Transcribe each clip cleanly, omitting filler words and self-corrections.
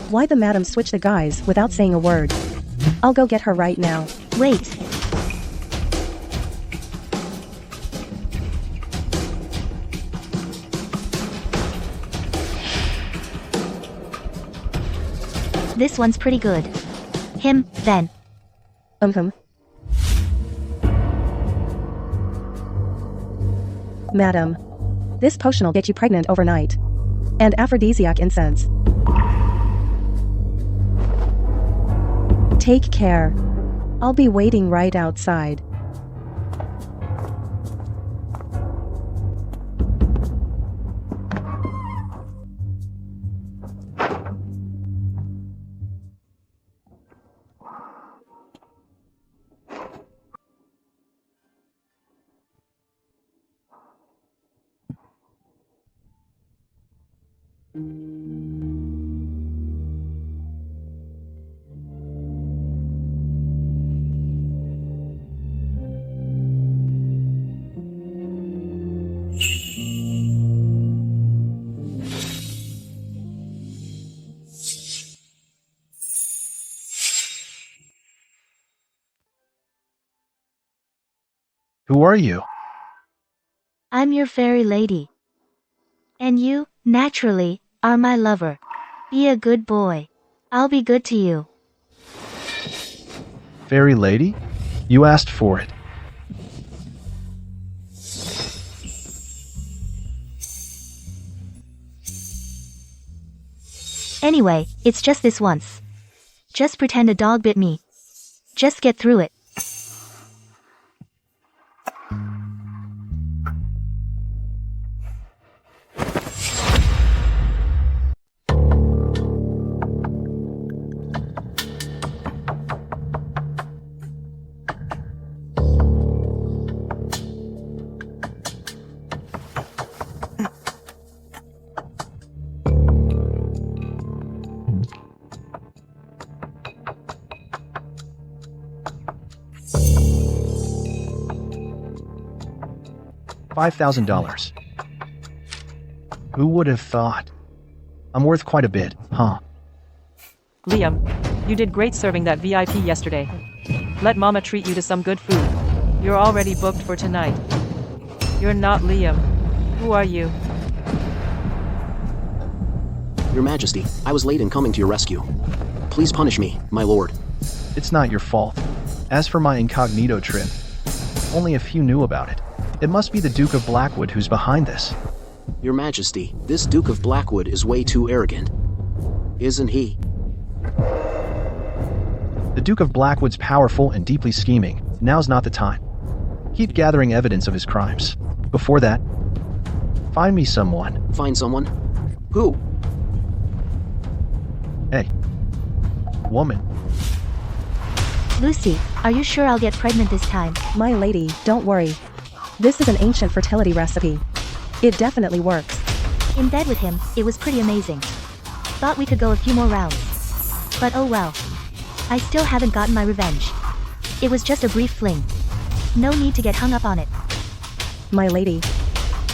Why the madam switch the guys without saying a word? I'll go get her right now. Wait. This one's pretty good. Him, then. Madam. This potion'll get you pregnant overnight. And aphrodisiac incense. Take care. I'll be waiting right outside. Who are you? I'm your fairy lady. And you, naturally, are my lover. Be a good boy. I'll be good to you. Fairy lady? You asked for it. Anyway, it's just this once. Just pretend a dog bit me. Just get through it. $5,000. Who would have thought? I'm worth quite a bit, huh? Liam, you did great serving that VIP yesterday. Let Mama treat you to some good food. You're already booked for tonight. You're not Liam. Who are you? Your Majesty, I was late in coming to your rescue. Please punish me, my lord. It's not your fault. As for my incognito trip, only a few knew about it. It must be the Duke of Blackwood who's behind this. Your Majesty, this Duke of Blackwood is way too arrogant. Isn't he? The Duke of Blackwood's powerful and deeply scheming. Now's not the time. Keep gathering evidence of his crimes. Before that, find me someone. Find someone? Who? Hey. Woman. Lucy, are you sure I'll get pregnant this time? My lady, don't worry. This is an ancient fertility recipe. It definitely works. In bed with him, it was pretty amazing. Thought we could go a few more rounds. But oh well. I still haven't gotten my revenge. It was just a brief fling. No need to get hung up on it. My lady.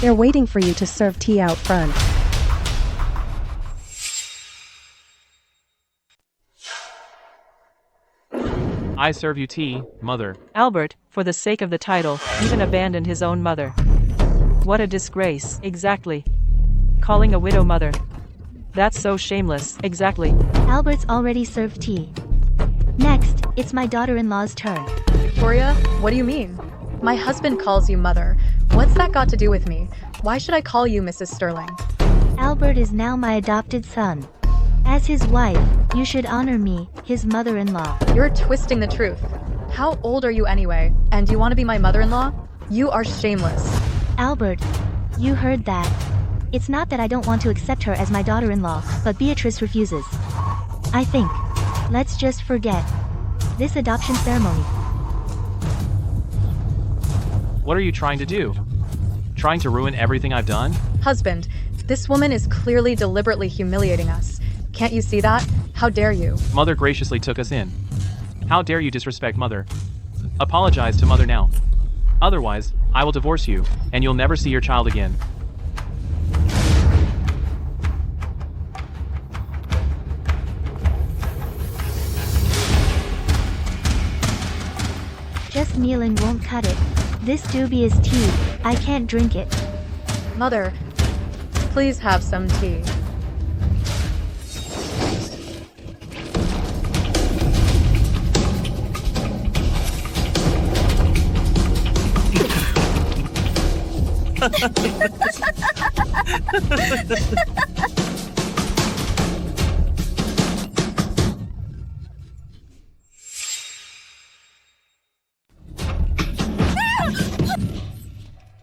They're waiting for you to serve tea out front. I serve you tea, mother. Albert, for the sake of the title, even abandoned his own mother. What a disgrace, exactly. Calling a widow mother. That's so shameless, exactly. Albert's already served tea. Next, it's my daughter-in-law's turn. Victoria, what do you mean? My husband calls you mother. What's that got to do with me? Why should I call you Mrs. Sterling? Albert is now my adopted son. As his wife, you should honor me, his mother-in-law. You're twisting the truth. How old are you anyway? And do you want to be my mother-in-law? You are shameless. Albert, you heard that. It's not that I don't want to accept her as my daughter-in-law, but Beatrice refuses. I think. Let's just forget this adoption ceremony. What are you trying to do? Trying to ruin everything I've done? Husband, this woman is clearly deliberately humiliating us. Can't you see that? How dare you? Mother graciously took us in. How dare you disrespect Mother? Apologize to Mother now. Otherwise, I will divorce you, and you'll never see your child again. Just kneeling won't cut it. This dubious tea, I can't drink it. Mother, please have some tea.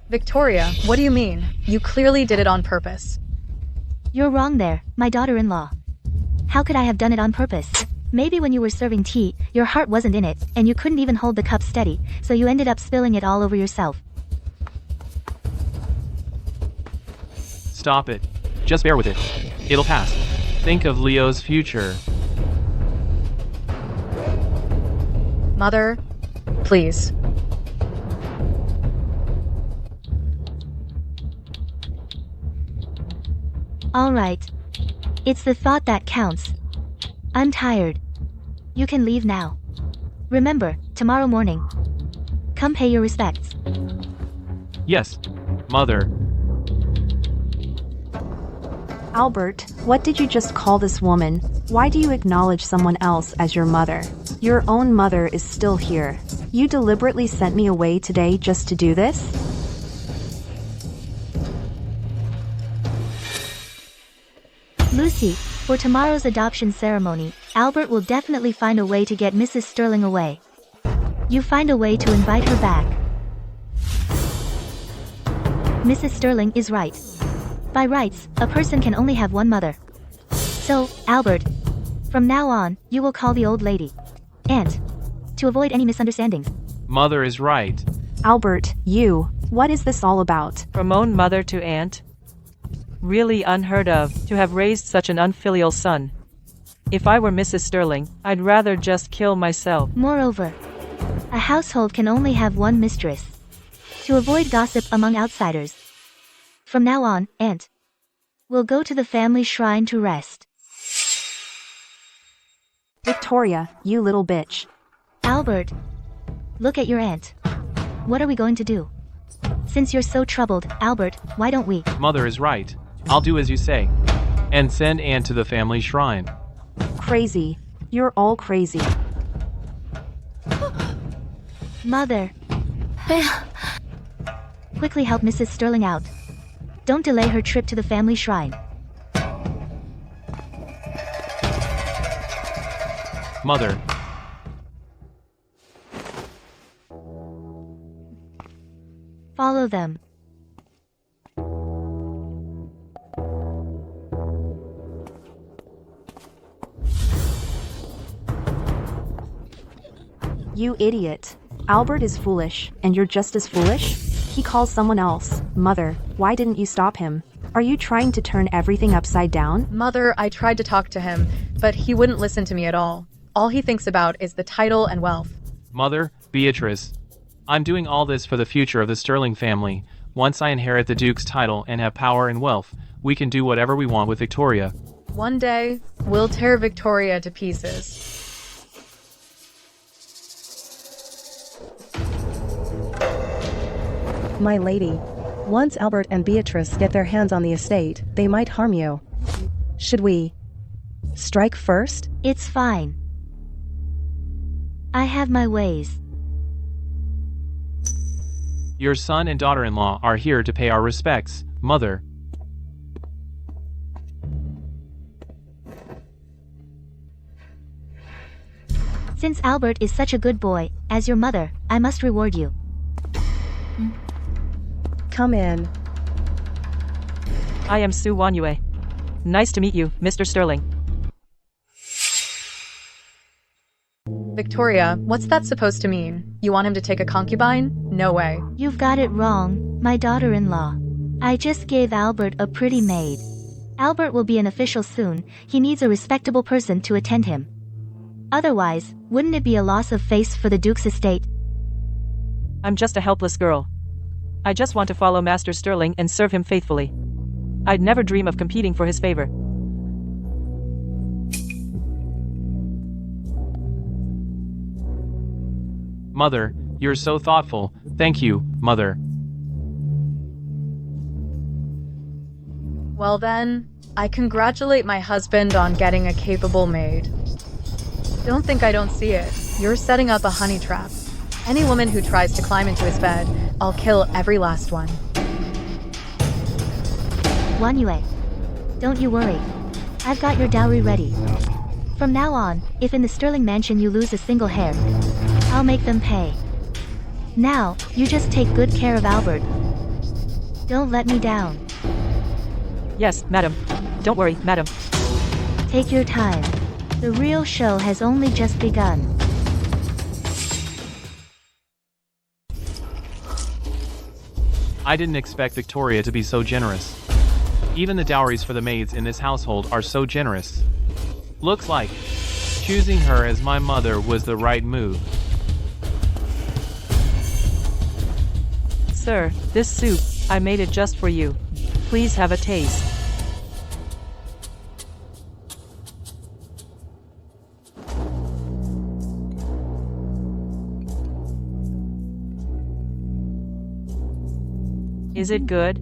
Victoria, what do you mean? You clearly did it on purpose. You're wrong there, my daughter-in-law. How could I have done it on purpose? Maybe when you were serving tea, your heart wasn't in it, and you couldn't even hold the cup steady, so you ended up spilling it all over yourself. Stop it. Just bear with it. It'll pass. Think of Leo's future. Mother, please. All right. It's the thought that counts. I'm tired. You can leave now. Remember, tomorrow morning. Come pay your respects. Yes, Mother. Albert, what did you just call this woman? Why do you acknowledge someone else as your mother? Your own mother is still here. You deliberately sent me away today just to do this? Lucy, for tomorrow's adoption ceremony, Albert will definitely find a way to get Mrs. Sterling away. You find a way to invite her back. Mrs. Sterling is right. By rights, a person can only have one mother. So, Albert, from now on, you will call the old lady Aunt, to avoid any misunderstandings. Mother is right. Albert, what is this all about? From own mother to aunt? Really unheard of, to have raised such an unfilial son. If I were Mrs. Sterling, I'd rather just kill myself. Moreover, a household can only have one mistress. To avoid gossip among outsiders. From now on, Aunt, we'll go to the family shrine to rest. Victoria, you little bitch. Albert, look at your aunt. What are we going to do? Since you're so troubled, Albert, why don't we? Mother is right. I'll do as you say. And send Aunt to the family shrine. Crazy. You're all crazy. Mother. Quickly help Mrs. Sterling out. Don't delay her trip to the family shrine. Mother. Follow them. You idiot. Albert is foolish, and you're just as foolish? He calls someone else mother. Why didn't you stop him? Are you trying to turn everything upside down? Mother, I tried to talk to him, but he wouldn't listen to me at all. All he thinks about is the title and wealth. Mother, Beatrice. I'm doing all this for the future of the Sterling family. Once I inherit the Duke's title and have power and wealth, we can do whatever we want with Victoria. One day, we'll tear Victoria to pieces. My lady. Once Albert and Beatrice get their hands on the estate, they might harm you. Should we strike first? It's fine. I have my ways. Your son and daughter-in-law are here to pay our respects, Mother. Since Albert is such a good boy, as your mother, I must reward you. Come in. I am Su Wanyue. Nice to meet you, Mr. Sterling. Victoria, what's that supposed to mean? You want him to take a concubine? No way. You've got it wrong, my daughter-in-law. I just gave Albert a pretty maid. Albert will be an official soon. He needs a respectable person to attend him. Otherwise, wouldn't it be a loss of face for the Duke's estate? I'm just a helpless girl. I just want to follow Master Sterling and serve him faithfully. I'd never dream of competing for his favor. Mother, You're so thoughtful. Thank you, Mother. Well then, I congratulate my husband on getting a capable maid. Don't think I don't see it. You're setting up a honey trap. Any woman who tries to climb into his bed, I'll kill every last one. Wan Yue. Don't you worry. I've got your dowry ready. From now on, if in the Sterling Mansion you lose a single hair, I'll make them pay. Now, you just take good care of Albert. Don't let me down. Yes, madam. Don't worry, madam. Take your time. The real show has only just begun. I didn't expect Victoria to be so generous. Even the dowries for the maids in this household are so generous. Looks like choosing her as my mother was the right move. Sir, this soup, I made it just for you. Please have a taste. Is it good?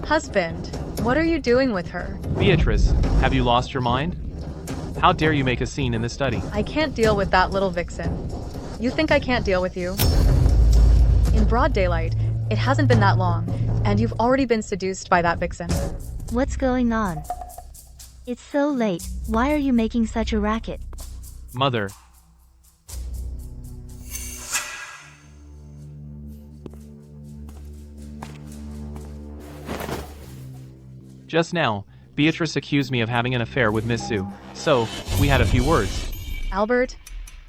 Husband, what are you doing with her? Beatrice, have you lost your mind? How dare you make a scene in the study? I can't deal with that little vixen. You think I can't deal with you? In broad daylight, it hasn't been that long, and you've already been seduced by that vixen. What's going on? It's so late. Why are you making such a racket? Mother. Just now, Beatrice accused me of having an affair with Miss Sue, so we had a few words. Albert,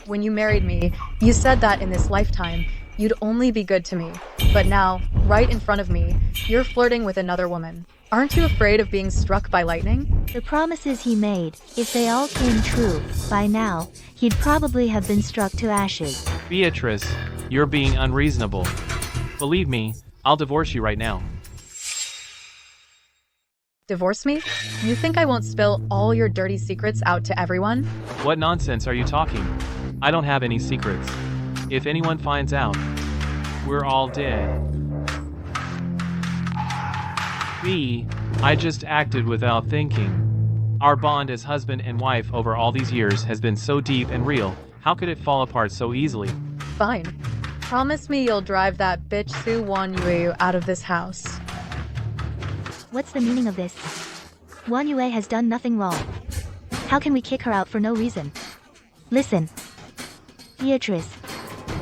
when you married me, you said that in this lifetime, you'd only be good to me. But now, right in front of me, you're flirting with another woman. Aren't you afraid of being struck by lightning? The promises he made, if they all came true, by now, he'd probably have been struck to ashes. Beatrice, you're being unreasonable. Believe me, I'll divorce you right now. Divorce me? You think I won't spill all your dirty secrets out to everyone? What nonsense are you talking? I don't have any secrets. If anyone finds out, we're all dead. B, I just acted without thinking. Our bond as husband and wife over all these years has been so deep and real, how could it fall apart so easily? Fine. Promise me you'll drive that bitch Sue Wan Yue out of this house. What's the meaning of this? Wan Yue has done nothing wrong. How can we kick her out for no reason? Listen. Beatrice.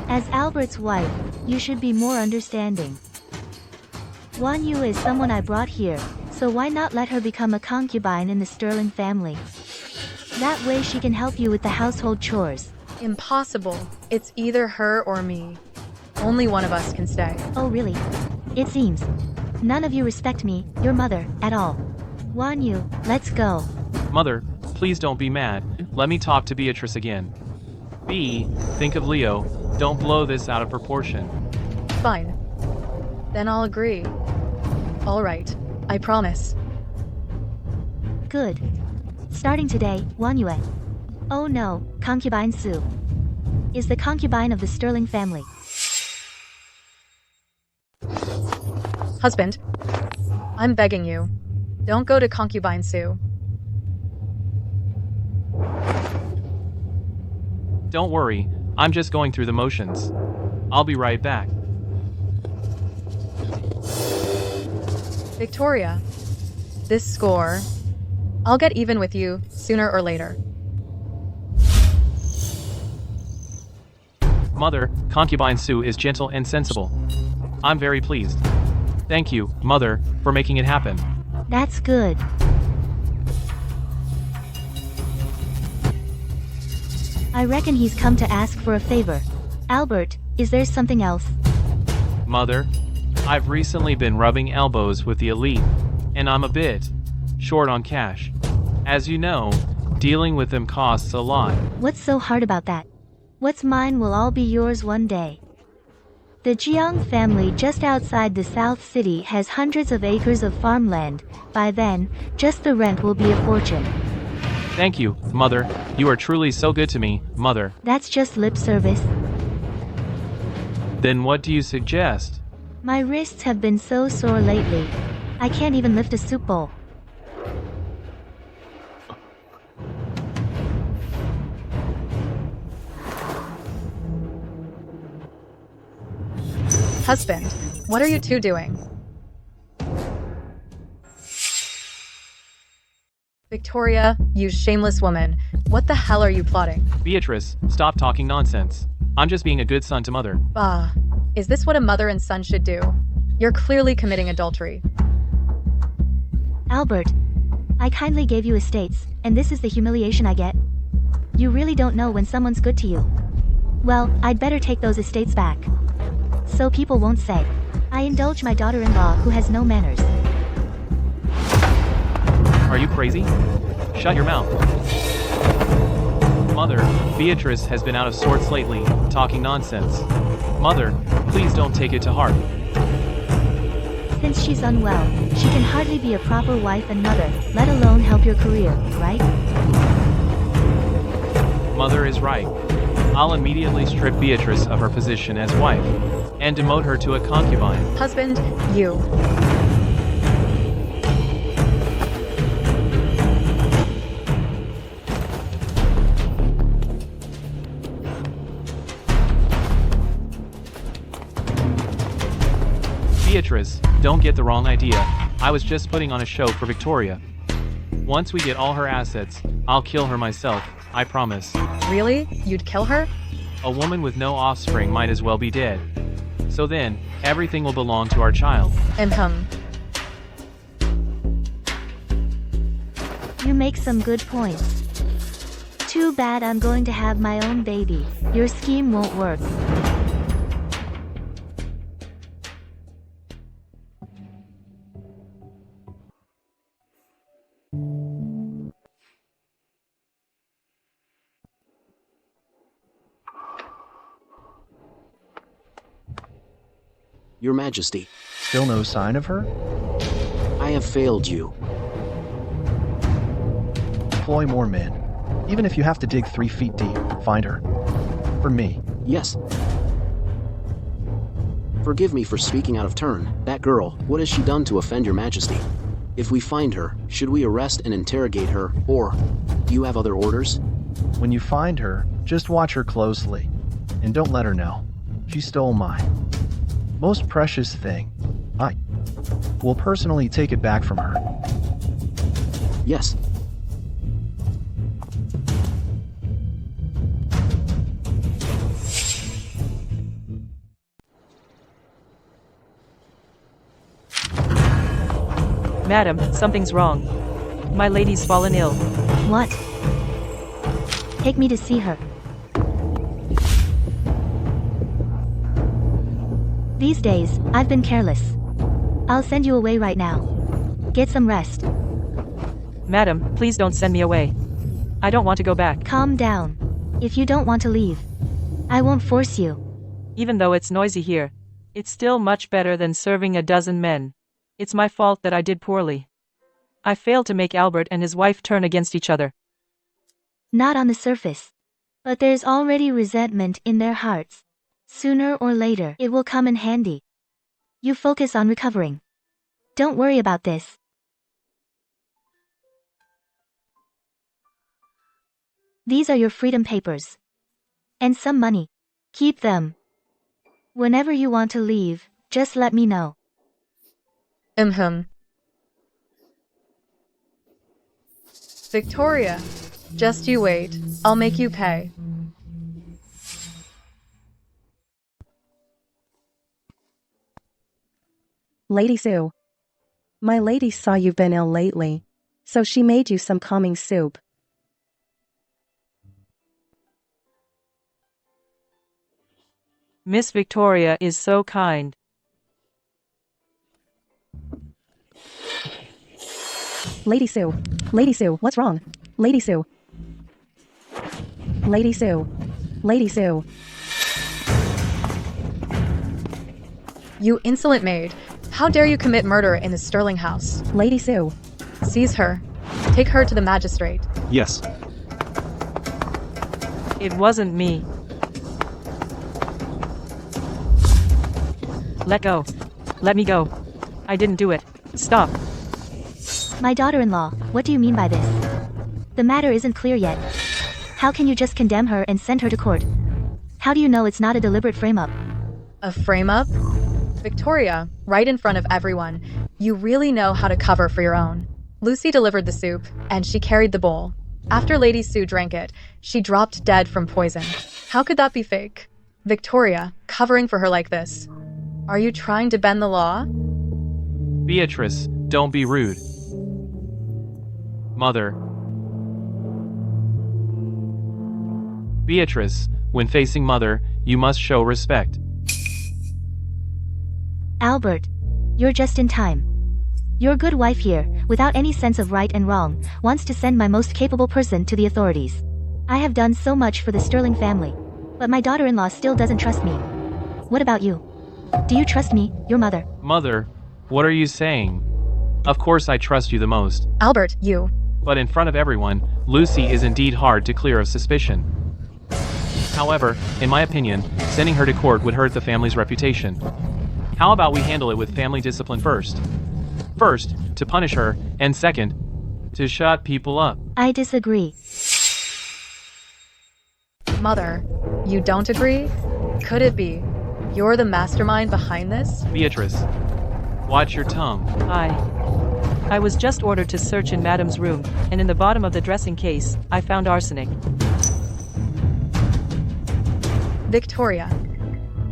As Albert's wife, you should be more understanding. Wan Yue is someone I brought here, so why not let her become a concubine in the Sterling family? That way she can help you with the household chores. Impossible. It's either her or me. Only one of us can stay. Oh really? It seems. None of you respect me, your mother, at all. Wan Yue, let's go. Mother, please don't be mad. Let me talk to Beatrice again. B, think of Leo. Don't blow this out of proportion. Fine. Then I'll agree. All right. I promise. Good. Starting today, Wan Yue. Oh no, concubine Sue. Is the concubine of the Sterling family. Husband, I'm begging you. Don't go to concubine Sue. Don't worry, I'm just going through the motions. I'll be right back. Victoria, this score, I'll get even with you sooner or later. Mother, concubine Sue is gentle and sensible. I'm very pleased. Thank you, Mother, for making it happen. That's good. I reckon he's come to ask for a favor. Albert, is there something else? Mother, I've recently been rubbing elbows with the elite, and I'm a bit short on cash. As you know, dealing with them costs a lot. What's so hard about that? What's mine will all be yours one day. The Jiang family just outside the South City has hundreds of acres of farmland. By then, just the rent will be a fortune. Thank you, Mother. You are truly so good to me, Mother. That's just lip service. Then what do you suggest? My wrists have been so sore lately. I can't even lift a soup bowl. Husband, what are you two doing? Victoria, you shameless woman. What the hell are you plotting? Beatrice, stop talking nonsense. I'm just being a good son to Mother. Bah. Is this what a mother and son should do? You're clearly committing adultery. Albert, I kindly gave you estates, and this is the humiliation I get? You really don't know when someone's good to you. Well, I'd better take those estates back. So people won't say, I indulge my daughter-in-law who has no manners. Are you crazy? Shut your mouth. Mother, Beatrice has been out of sorts lately, talking nonsense. Mother, please don't take it to heart. Since she's unwell, she can hardly be a proper wife and mother, let alone help your career, right? Mother is right. I'll immediately strip Beatrice of her position as wife, and demote her to a concubine. Husband, you. Beatrice, don't get the wrong idea. I was just putting on a show for Victoria. Once we get all her assets, I'll kill her myself, I promise. Really? You'd kill her? A woman with no offspring might as well be dead. So then, everything will belong to our child. You make some good points. Too bad I'm going to have my own baby. Your scheme won't work. Your Majesty, Still no sign of her? I have failed you. Deploy more men. Even if you have to dig 3 feet deep, find her. For me. Yes. Forgive me for speaking out of turn. That girl, what has she done to offend your Majesty? If we find her, should we arrest and interrogate her, or do you have other orders? When you find her, just watch her closely. And don't let her know. She stole my most precious thing. I will personally take it back from her. Yes. Madam, something's wrong. My lady's fallen ill. What? Take me to see her. These days, I've been careless. I'll send you away right now. Get some rest. Madam, please don't send me away. I don't want to go back. Calm down. If you don't want to leave, I won't force you. Even though it's noisy here, it's still much better than serving a dozen men. It's my fault that I did poorly. I failed to make Albert and his wife turn against each other. Not on the surface. But there's already resentment in their hearts. Sooner or later, it will come in handy. You focus on recovering. Don't worry about this. These are your freedom papers. And some money. Keep them. Whenever you want to leave, just let me know. Victoria, just you wait. I'll make you pay. Lady Sue, my lady saw you've been ill lately, so she made you some calming soup. Miss Victoria is so kind. Lady Sue, what's wrong? Lady Sue. Lady Sue. Lady Sue. You insolent maid. How dare you commit murder in the Sterling house? Lady Sue. Seize her. Take her to the magistrate. Yes. It wasn't me. Let go. Let me go. I didn't do it. Stop. My daughter-in-law, what do you mean by this? The matter isn't clear yet. How can you just condemn her and send her to court? How do you know it's not a deliberate frame-up? A frame-up? Victoria, right in front of everyone, you really know how to cover for your own. Lucy delivered the soup, and she carried the bowl. After Lady Sue drank it, she dropped dead from poison. How could that be fake? Victoria, covering for her like this. Are you trying to bend the law? Beatrice, don't be rude. Mother. Beatrice, when facing Mother, you must show respect. Albert, you're just in time. Your good wife here, without any sense of right and wrong, wants to send my most capable person to the authorities. I have done so much for the Sterling family, but my daughter-in-law still doesn't trust me. What about you? Do you trust me, your mother? Mother, what are you saying? Of course I trust you the most. Albert, you. But in front of everyone, Lucy is indeed hard to clear of suspicion. However, in my opinion, sending her to court would hurt the family's reputation. How about we handle it with family discipline first? First, to punish her, and second, to shut people up. I disagree. Mother, you don't agree? Could it be? You're the mastermind behind this? Beatrice, watch your tongue. I was just ordered to search in Madam's room, and in the bottom of the dressing case, I found arsenic. Victoria.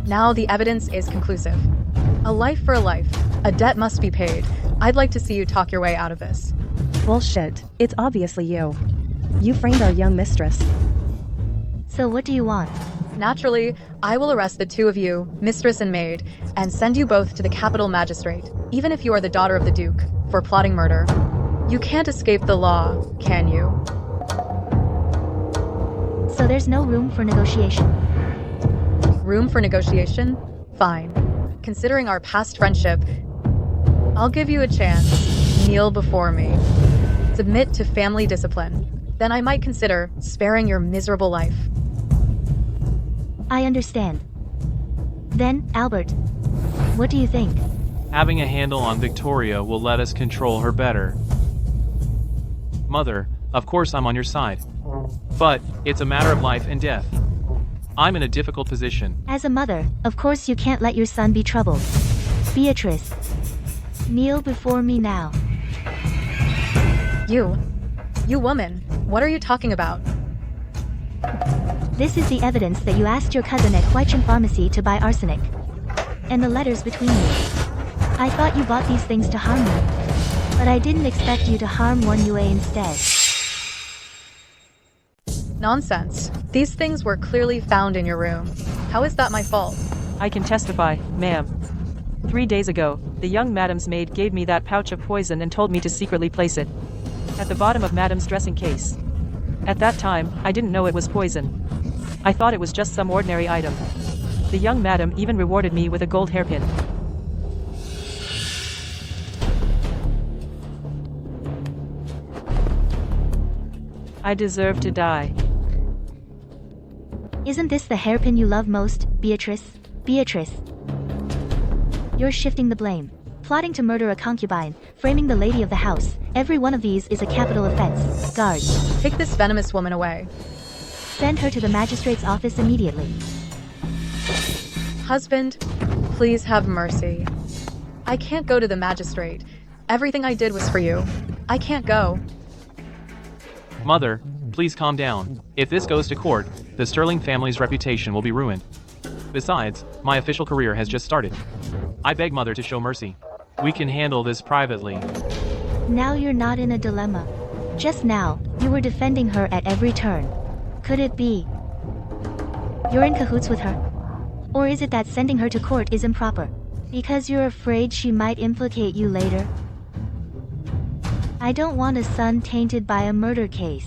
Now the evidence is conclusive. A life for a life. A debt must be paid. I'd like to see you talk your way out of this. Bullshit. It's obviously you. You framed our young mistress. So what do you want? Naturally, I will arrest the two of you, mistress and maid, and send you both to the capital magistrate, even if you are the daughter of the Duke, for plotting murder. You can't escape the law, can you? So there's no room for negotiation. Room for negotiation? Fine. Considering our past friendship, I'll give you a chance. Kneel before me. Submit to family discipline. Then I might consider sparing your miserable life. I understand. Then, Albert, what do you think? Having a handle on Victoria will let us control her better. Mother, of course I'm on your side. But, it's a matter of life and death. I'm in a difficult position. As a mother, of course you can't let your son be troubled. Beatrice, kneel before me now. You woman, what are you talking about? This is the evidence that you asked your cousin at Huichin Pharmacy to buy arsenic. And the letters between you. I thought you bought these things to harm me. But I didn't expect you to harm one Yue instead. Nonsense. These things were clearly found in your room. How is that my fault? I can testify, ma'am. 3 days ago, the young Madam's maid gave me that pouch of poison and told me to secretly place it at the bottom of Madam's dressing case. At that time, I didn't know it was poison. I thought it was just some ordinary item. The young Madam even rewarded me with a gold hairpin. I deserve to die. Isn't this the hairpin you love most, Beatrice? Beatrice. You're shifting the blame. Plotting to murder a concubine, framing the lady of the house. Every one of these is a capital offense. Guards, Take this venomous woman away. send her to the magistrate's office immediately. Husband, please have mercy. I can't go to the magistrate. Everything I did was for you. I can't go. Mother, please calm down. If this goes to court, the Sterling family's reputation will be ruined. Besides, my official career has just started. I beg Mother to show mercy. We can handle this privately. Now you're not in a dilemma. Just now, you were defending her at every turn. Could it be you're in cahoots with her? Or is it that sending her to court is improper? Because you're afraid she might implicate you later? I don't want a son tainted by a murder case.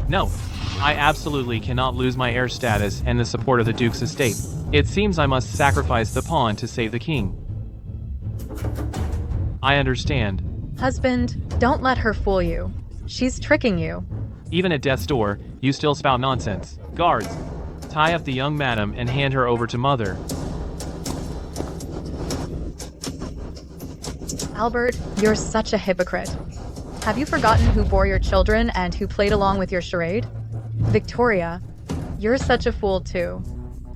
No, I absolutely cannot lose my heir status and the support of the Duke's estate. It seems I must sacrifice the pawn to save the king. I understand. Husband, don't let her fool you. She's tricking you. Even at death's door, you still spout nonsense. Guards, tie up the young madam and hand her over to mother. Albert, you're such a hypocrite. Have you forgotten who bore your children and who played along with your charade? Victoria, you're such a fool too.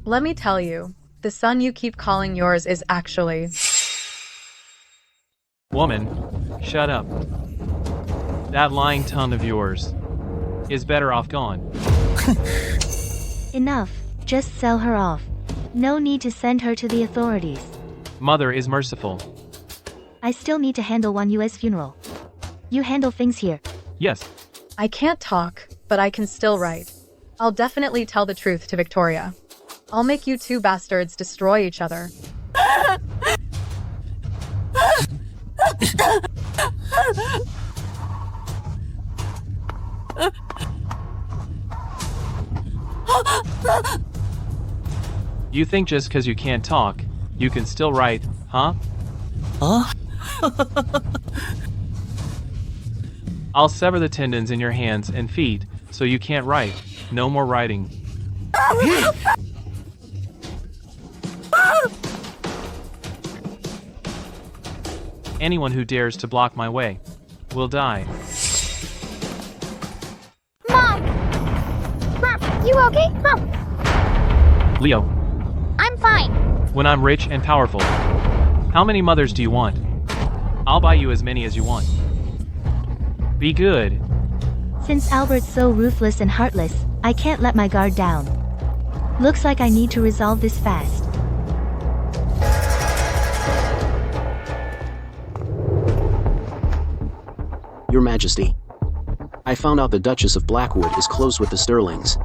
Let me tell you, the son you keep calling yours is actually... Woman, shut up. That lying tongue of yours is better off gone. Enough. Just sell her off. No need to send her to the authorities. Mother is merciful. I still need to handle one US funeral. You handle things here. Yes. I can't talk, but I can still write. I'll definitely tell the truth to Victoria. I'll make you two bastards destroy each other. You think just because you can't talk, you can still write, huh? Huh? I'll sever the tendons in your hands and feet, so you can't write. No more writing. Anyone who dares to block my way will die. Mom! Mom, you okay? Mom! Leo, I'm fine. when I'm rich and powerful, how many mothers do you want? I'll buy you as many as you want. Be good. Since Albert's so ruthless and heartless, I can't let my guard down. Looks like I need to resolve this fast. Your Majesty, I found out the Duchess of Blackwood is close with the Sterlings,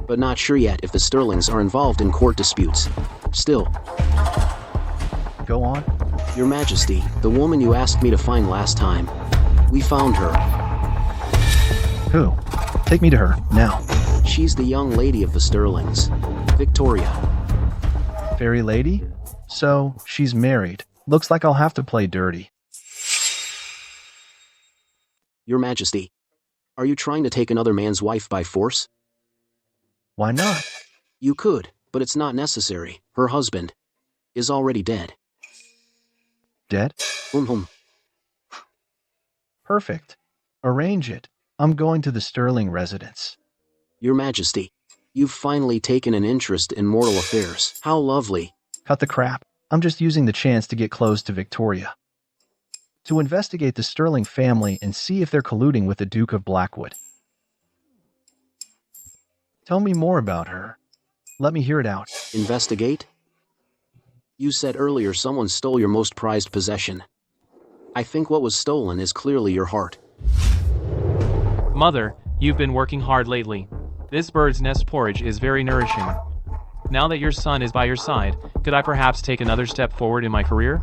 but not sure yet if the Sterlings are involved in court disputes. Still, Go on. Your Majesty, the woman you asked me to find last time, we found her. Who? Take me to her, now. She's the young lady of the Sterlings, Victoria. Fairy lady? So, she's married. Looks like I'll have to play dirty. Your Majesty, are you trying to take another man's wife by force? Why not? You could, but it's not necessary. Her husband is already dead. Dead? Perfect. Arrange it. I'm going to the Sterling residence. Your Majesty, you've finally taken an interest in mortal affairs. How lovely. Cut the crap. I'm just using the chance to get close to Victoria. To investigate the Sterling family and see if they're colluding with the Duke of Blackwood. Tell me more about her. Let me hear it out. Investigate? You said earlier someone stole your most prized possession. I think what was stolen is clearly your heart. Mother, you've been working hard lately. This bird's nest porridge is very nourishing. Now that your son is by your side, could I perhaps take another step forward in my career?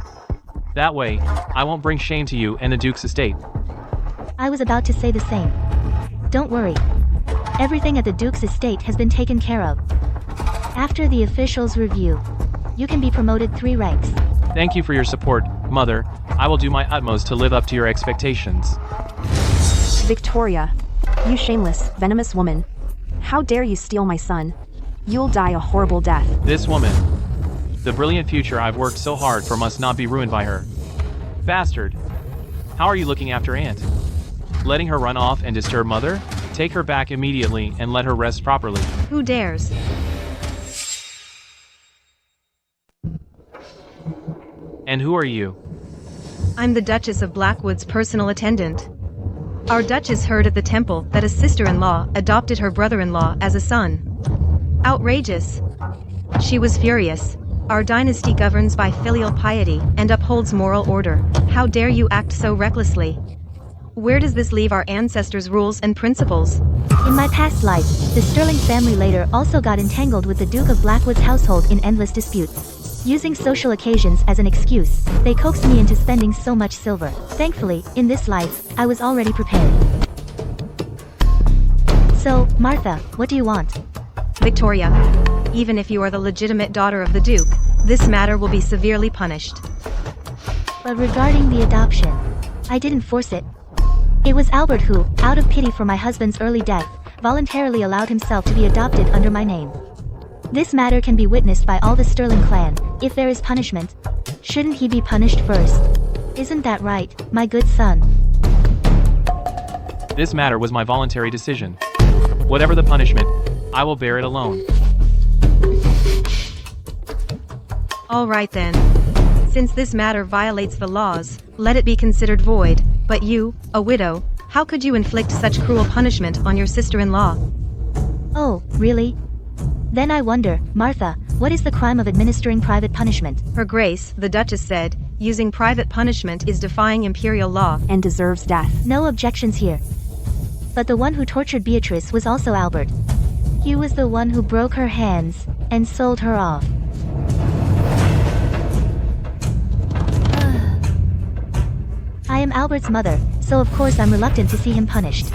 That way, I won't bring shame to you and the Duke's estate. I was about to say the same. Don't worry. Everything at the Duke's estate has been taken care of. After the officials' review, you can be promoted 3 ranks. Thank you for your support, Mother. I will do my utmost to live up to your expectations. Victoria, you shameless, venomous woman. How dare you steal my son? You'll die a horrible death. This woman, the brilliant future I've worked so hard for, must not be ruined by her. Bastard. How are you looking after Aunt? Letting her run off and disturb Mother? Take her back immediately and let her rest properly. Who dares? And who are you? I'm the Duchess of Blackwood's personal attendant. Our Duchess heard at the temple that a sister-in-law adopted her brother-in-law as a son. Outrageous. She was furious. Our dynasty governs by filial piety and upholds moral order. How dare you act so recklessly? Where does this leave our ancestors' rules and principles? In my past life, the Sterling family later also got entangled with the Duke of Blackwood's household in endless disputes. Using social occasions as an excuse, they coaxed me into spending so much silver. Thankfully, in this life, I was already prepared. So, Martha, what do you want? Victoria, even if you are the legitimate daughter of the Duke, this matter will be severely punished. But regarding the adoption, I didn't force it. It was Albert who, out of pity for my husband's early death, voluntarily allowed himself to be adopted under my name. This matter can be witnessed by all the Sterling clan. If there is punishment, shouldn't he be punished first? Isn't that right, my good son? This matter was my voluntary decision. Whatever the punishment, I will bear it alone. All right then. Since this matter violates the laws, let it be considered void. But you, a widow, how could you inflict such cruel punishment on your sister-in-law? Oh, really? Then I wonder, Martha, what is the crime of administering private punishment? Her Grace, the Duchess said, using private punishment is defying imperial law. And deserves death. No objections here. But the one who tortured Beatrice was also Albert. He was the one who broke her hands and sold her off. I am Albert's mother, so of course I'm reluctant to see him punished.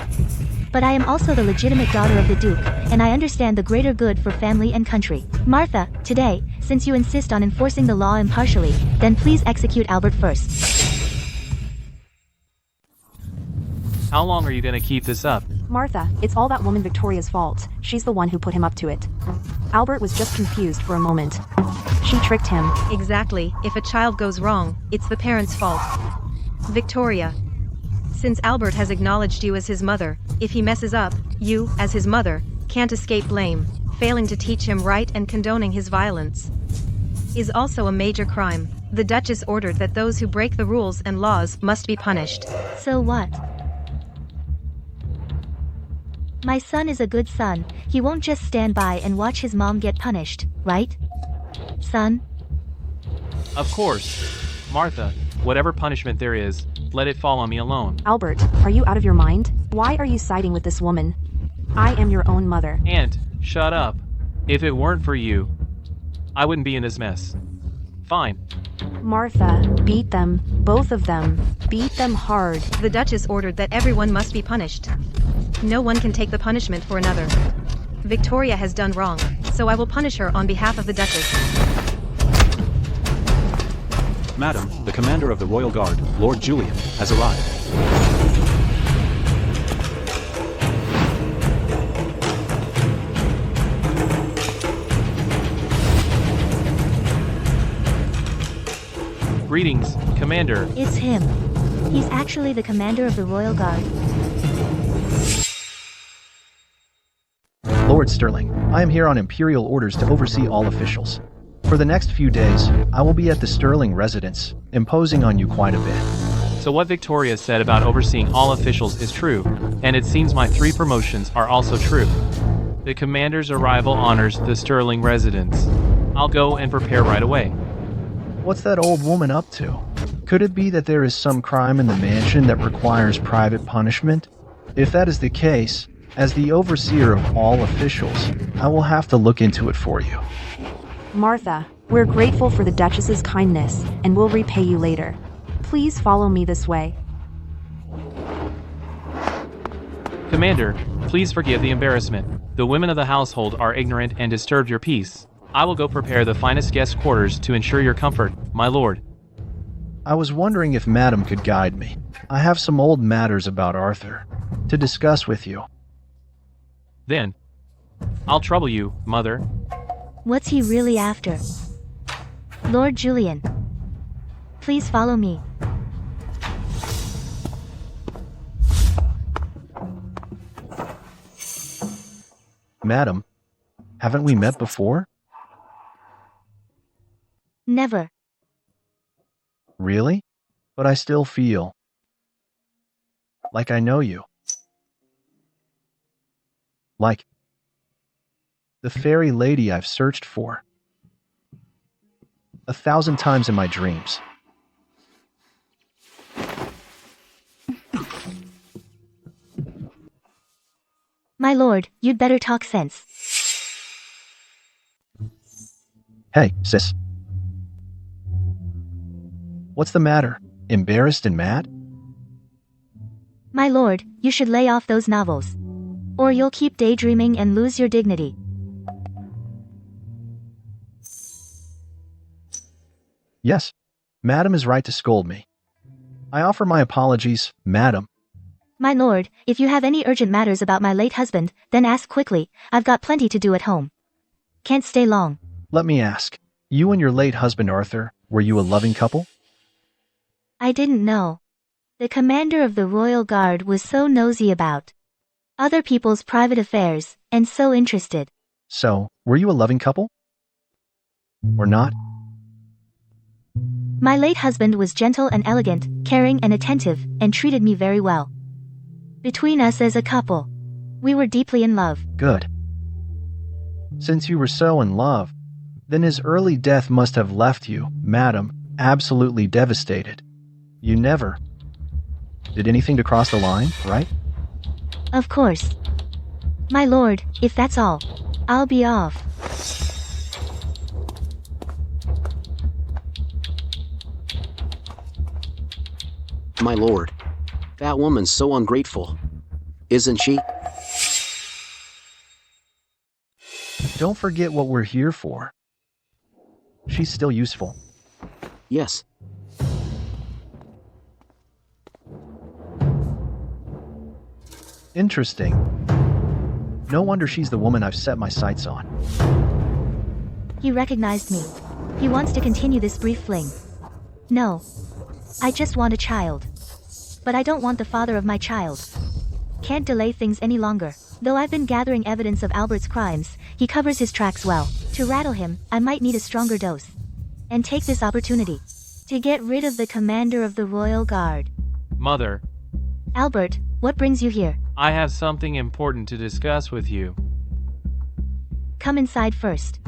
But I am also the legitimate daughter of the Duke, and I understand the greater good for family and country. Martha, today, since you insist on enforcing the law impartially, then please execute Albert first. How long are you gonna keep this up? Martha, it's all that woman Victoria's fault. She's the one who put him up to it. Albert was just confused for a moment. She tricked him. Exactly, if a child goes wrong, it's the parent's fault. Victoria, since Albert has acknowledged you as his mother, if he messes up, you, as his mother, can't escape blame. Failing to teach him right and condoning his violence is also a major crime. The Duchess ordered that those who break the rules and laws must be punished. So what? My son is a good son. He won't just stand by and watch his mom get punished, right? Son? Of course. Martha, whatever punishment there is, let it fall on me alone. Albert, are you out of your mind? Why are you siding with this woman? I am your own mother. Aunt, shut up. If it weren't for you, I wouldn't be in this mess. Fine. Martha, beat them. Both of them. Beat them hard. The Duchess ordered that everyone must be punished. No one can take the punishment for another. Victoria has done wrong, so I will punish her on behalf of the Duchess. Madam, the commander of the Royal Guard, Lord Julian, has arrived. Greetings, Commander. It's him. He's actually the commander of the Royal Guard. Lord Sterling, I am here on Imperial orders to oversee all officials. For the next few days, I will be at the Sterling residence, imposing on you quite a bit. So what Victoria said about overseeing all officials is true, and it seems my 3 promotions are also true. The commander's arrival honors the Sterling residence. I'll go and prepare right away. What's that old woman up to? Could it be that there is some crime in the mansion that requires private punishment? If that is the case, as the overseer of all officials, I will have to look into it for you. Martha, we're grateful for the Duchess's kindness, and we'll repay you later. Please follow me this way. Commander, please forgive the embarrassment. The women of the household are ignorant and disturbed your peace. I will go prepare the finest guest quarters to ensure your comfort, my lord. I was wondering if Madam could guide me. I have some old matters about Arthur to discuss with you. Then, I'll trouble you, mother. What's he really after? Lord Julian. Please follow me. Madam, haven't we met before? Never. Really? But I still feel like I know you. Like the fairy lady I've searched for 1,000 times in my dreams. My lord, you'd better talk sense. Hey, sis. What's the matter? Embarrassed and mad? My lord, you should lay off those novels. Or you'll keep daydreaming and lose your dignity. Yes, Madam is right to scold me. I offer my apologies, Madam. My lord, if you have any urgent matters about my late husband, then ask quickly. I've got plenty to do at home. Can't stay long. Let me ask, you and your late husband Arthur, were you a loving couple? I didn't know. The commander of the royal guard was so nosy about other people's private affairs, and so interested. So, were you a loving couple? Or not? My late husband was gentle and elegant, caring and attentive, and treated me very well. Between us as a couple, we were deeply in love. Good. Since you were so in love, then his early death must have left you, Madam, absolutely devastated. You never did anything to cross the line, right? Of course. My lord, if that's all, I'll be off. My lord, that woman's so ungrateful. Isn't she? Don't forget what we're here for. She's still useful. Yes. Interesting. No wonder she's the woman I've set my sights on. He recognized me. He wants to continue this brief fling. No. I just want a child. But I don't want the father of my child. Can't delay things any longer. Though I've been gathering evidence of Albert's crimes, he covers his tracks well. To rattle him, I might need a stronger dose. And take this opportunity to get rid of the commander of the royal guard. Mother, Albert, what brings you here? I have something important to discuss with you. Come inside first.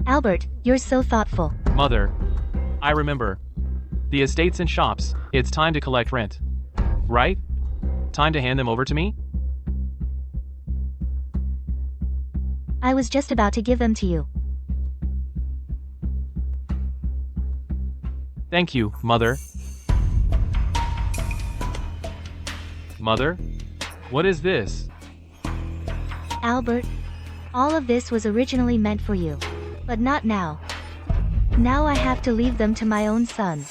Albert, you're so thoughtful. Mother, I remember. The estates and shops, it's time to collect rent. Right? Time to hand them over to me? I was just about to give them to you. Thank you, Mother. Mother? What is this? Albert, all of this was originally meant for you. But not now. Now I have to leave them to my own son.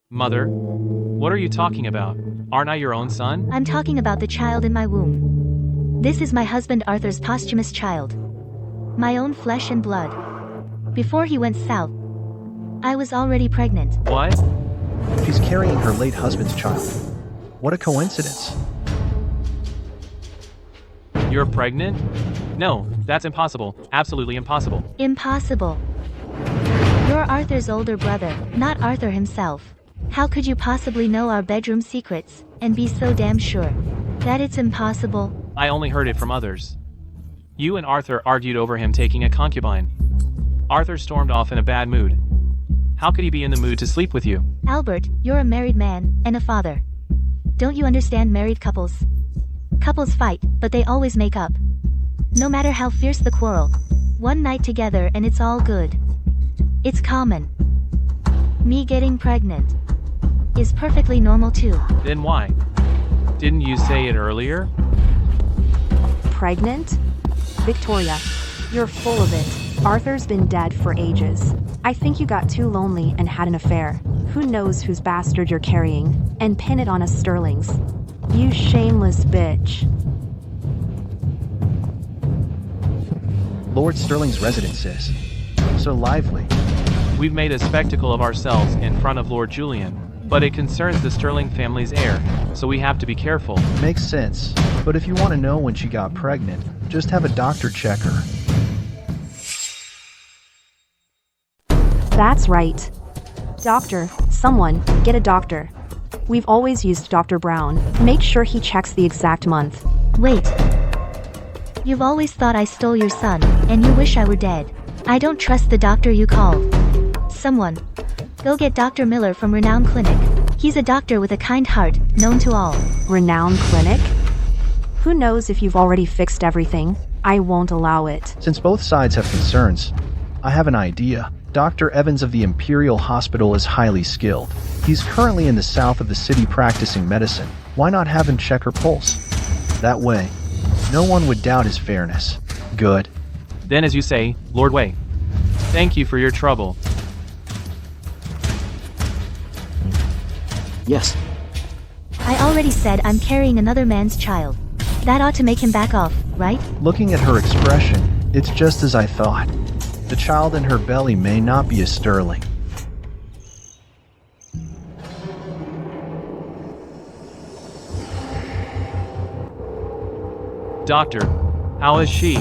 Mother? What are you talking about? Aren't I your own son? I'm talking about the child in my womb. This is my husband Arthur's posthumous child. My own flesh and blood. Before he went south, I was already pregnant. What? She's carrying her late husband's child. What a coincidence. You're pregnant? No, that's impossible. Absolutely impossible. Impossible. You're Arthur's older brother, not Arthur himself. How could you possibly know our bedroom secrets, and be so damn sure that it's impossible? I only heard it from others. You and Arthur argued over him taking a concubine. Arthur stormed off in a bad mood. How could he be in the mood to sleep with you? Albert, you're a married man, and a father. Don't you understand married couples? Couples fight, but they always make up. No matter how fierce the quarrel. One night together and it's all good. It's common. Me getting pregnant is perfectly normal too. Then why? Didn't you say it earlier? Pregnant? Victoria, you're full of it. Arthur's been dead for ages. I think you got too lonely and had an affair. Who knows whose bastard you're carrying, and pin it on us Sterlings. You shameless bitch. Lord Sterling's residence is so lively. We've made a spectacle of ourselves in front of Lord Julian, but it concerns the Sterling family's heir, so we have to be careful. Makes sense. But if you want to know when she got pregnant, just have a doctor check her. That's right. Doctor, someone, get a doctor. We've always used Dr. Brown. Make sure he checks the exact month. Wait. You've always thought I stole your son, and you wish I were dead. I don't trust the doctor you called. Someone. Go get Dr. Miller from Renown Clinic. He's a doctor with a kind heart, known to all. Renown Clinic? Who knows if you've already fixed everything? I won't allow it. Since both sides have concerns, I have an idea. Dr. Evans of the Imperial Hospital is highly skilled. He's currently in the south of the city practicing medicine. Why not have him check her pulse? That way, no one would doubt his fairness. Good. Then as you say, Lord Wei. Thank you for your trouble. Yes. I already said I'm carrying another man's child. That ought to make him back off, right? Looking at her expression, it's just as I thought. The child in her belly may not be a sterling. Doctor, how is she?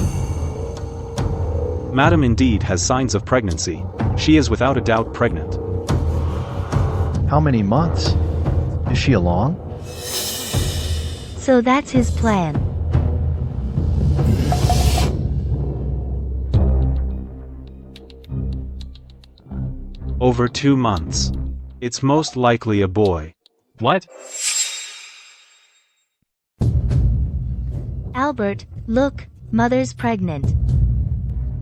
Madam indeed has signs of pregnancy. She is without a doubt pregnant. How many months? Is she along? So that's his plan. Over 2 months. It's most likely a boy. What? Albert, look, mother's pregnant.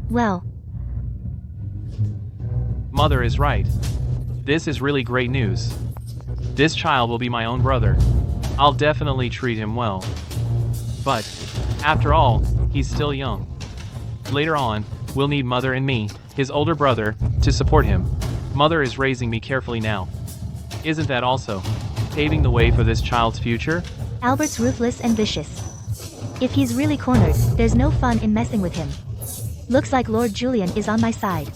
Well, Mother is right. This is really great news. This child will be my own brother. I'll definitely treat him well. But, after all, he's still young. Later on, we'll need Mother and me, his older brother, to support him. Mother is raising me carefully now. Isn't that also paving the way for this child's future? Albert's ruthless and vicious. If he's really cornered, there's no fun in messing with him. Looks like Lord Julian is on my side.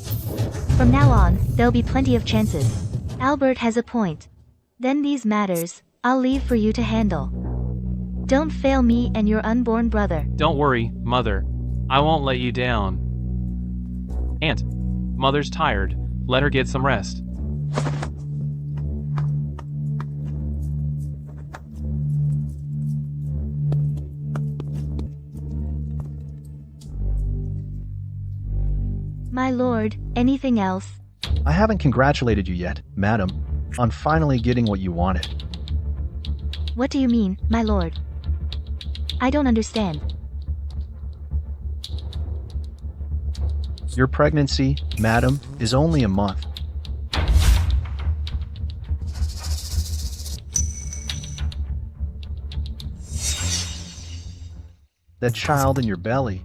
From now on, there'll be plenty of chances. Albert has a point. Then these matters, I'll leave for you to handle. Don't fail me and your unborn brother. Don't worry, Mother. I won't let you down. Aunt, Mother's tired. Let her get some rest. My lord, anything else? I haven't congratulated you yet, madam, on finally getting what you wanted. What do you mean, my lord? I don't understand. Your pregnancy, madam, is only a month. That child in your belly,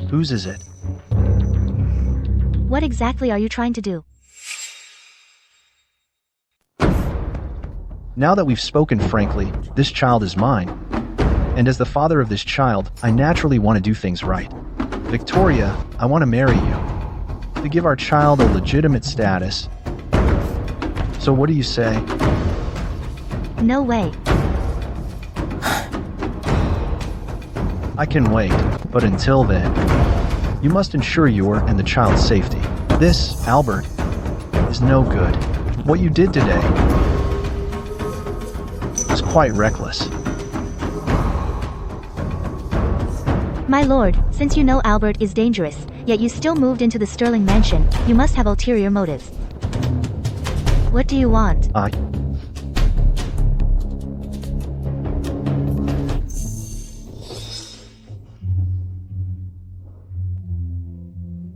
whose is it? What exactly are you trying to do? Now that we've spoken frankly, this child is mine. And as the father of this child, I naturally want to do things right. Victoria, I want to marry you. To give our child a legitimate status. So what do you say? No way. I can wait, but until then, you must ensure your and the child's safety. This, Albert, is no good. What you did today was quite reckless. My lord, since you know Albert is dangerous, yet you still moved into the Sterling mansion, you must have ulterior motives. What do you want? I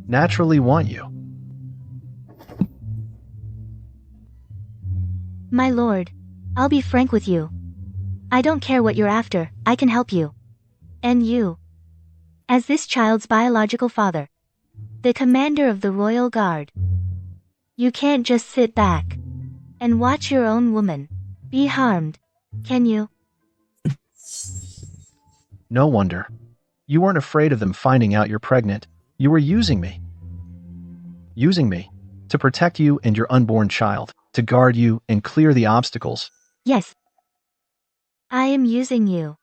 naturally want you. My lord, I'll be frank with you. I don't care what you're after, I can help you. And you. As this child's biological father. The commander of the Royal Guard. You can't just sit back and watch your own woman be harmed, can you? No wonder. You weren't afraid of them finding out you're pregnant. You were using me. Using me to protect you and your unborn child, to guard you and clear the obstacles. Yes. I am using you.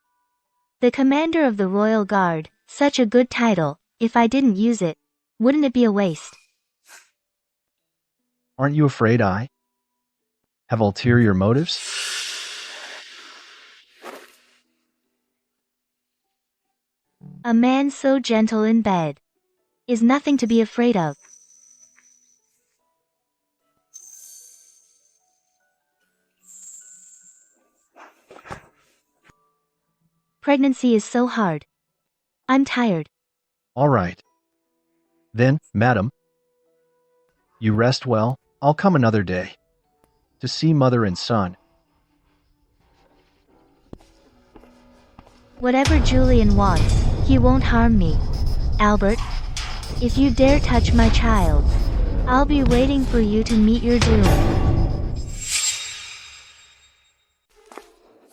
The commander of the Royal Guard, such a good title. If I didn't use it, wouldn't it be a waste? Aren't you afraid I have ulterior motives? A man so gentle in bed is nothing to be afraid of. Pregnancy is so hard. I'm tired. All right. Then, madam, you rest well. I'll come another day to see mother and son. Whatever Julian wants, he won't harm me. Albert, if you dare touch my child, I'll be waiting for you to meet your doom.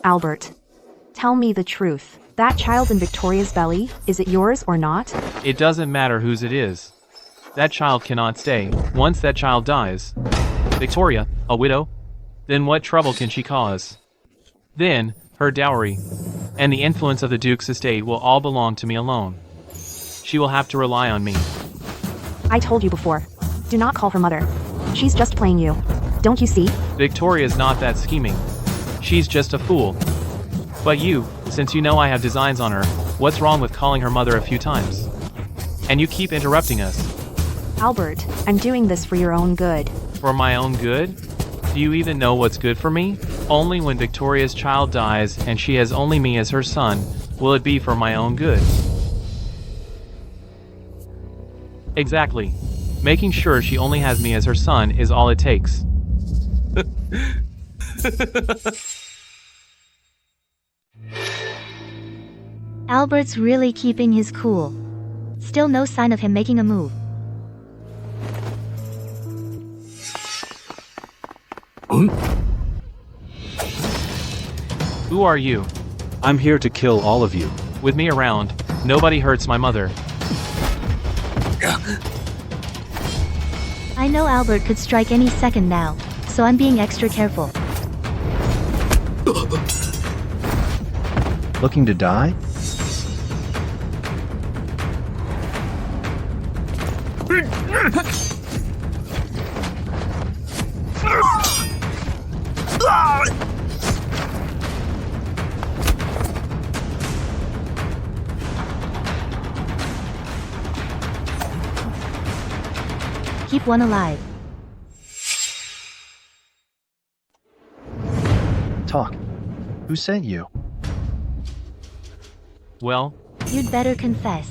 Albert, tell me the truth. That child in Victoria's belly, is it yours or not? It doesn't matter whose it is. That child cannot stay. Once that child dies, Victoria, a widow, then what trouble can she cause? Then, her dowry, and the influence of the Duke's estate will all belong to me alone. She will have to rely on me. I told you before. Do not call her mother. She's just playing you. Don't you see? Victoria's not that scheming. She's just a fool. But you, since you know I have designs on her, what's wrong with calling her mother a few times? And you keep interrupting us. Albert, I'm doing this for your own good. For my own good? Do you even know what's good for me? Only when Victoria's child dies and she has only me as her son, will it be for my own good. Exactly. Making sure she only has me as her son is all it takes. Albert's really keeping his cool. Still no sign of him making a move. Who are you? I'm here to kill all of you. With me around, nobody hurts my mother. I know Albert could strike any second now, so I'm being extra careful. Looking to die? Keep one alive. Talk. Who sent you? Well, You'd better confess,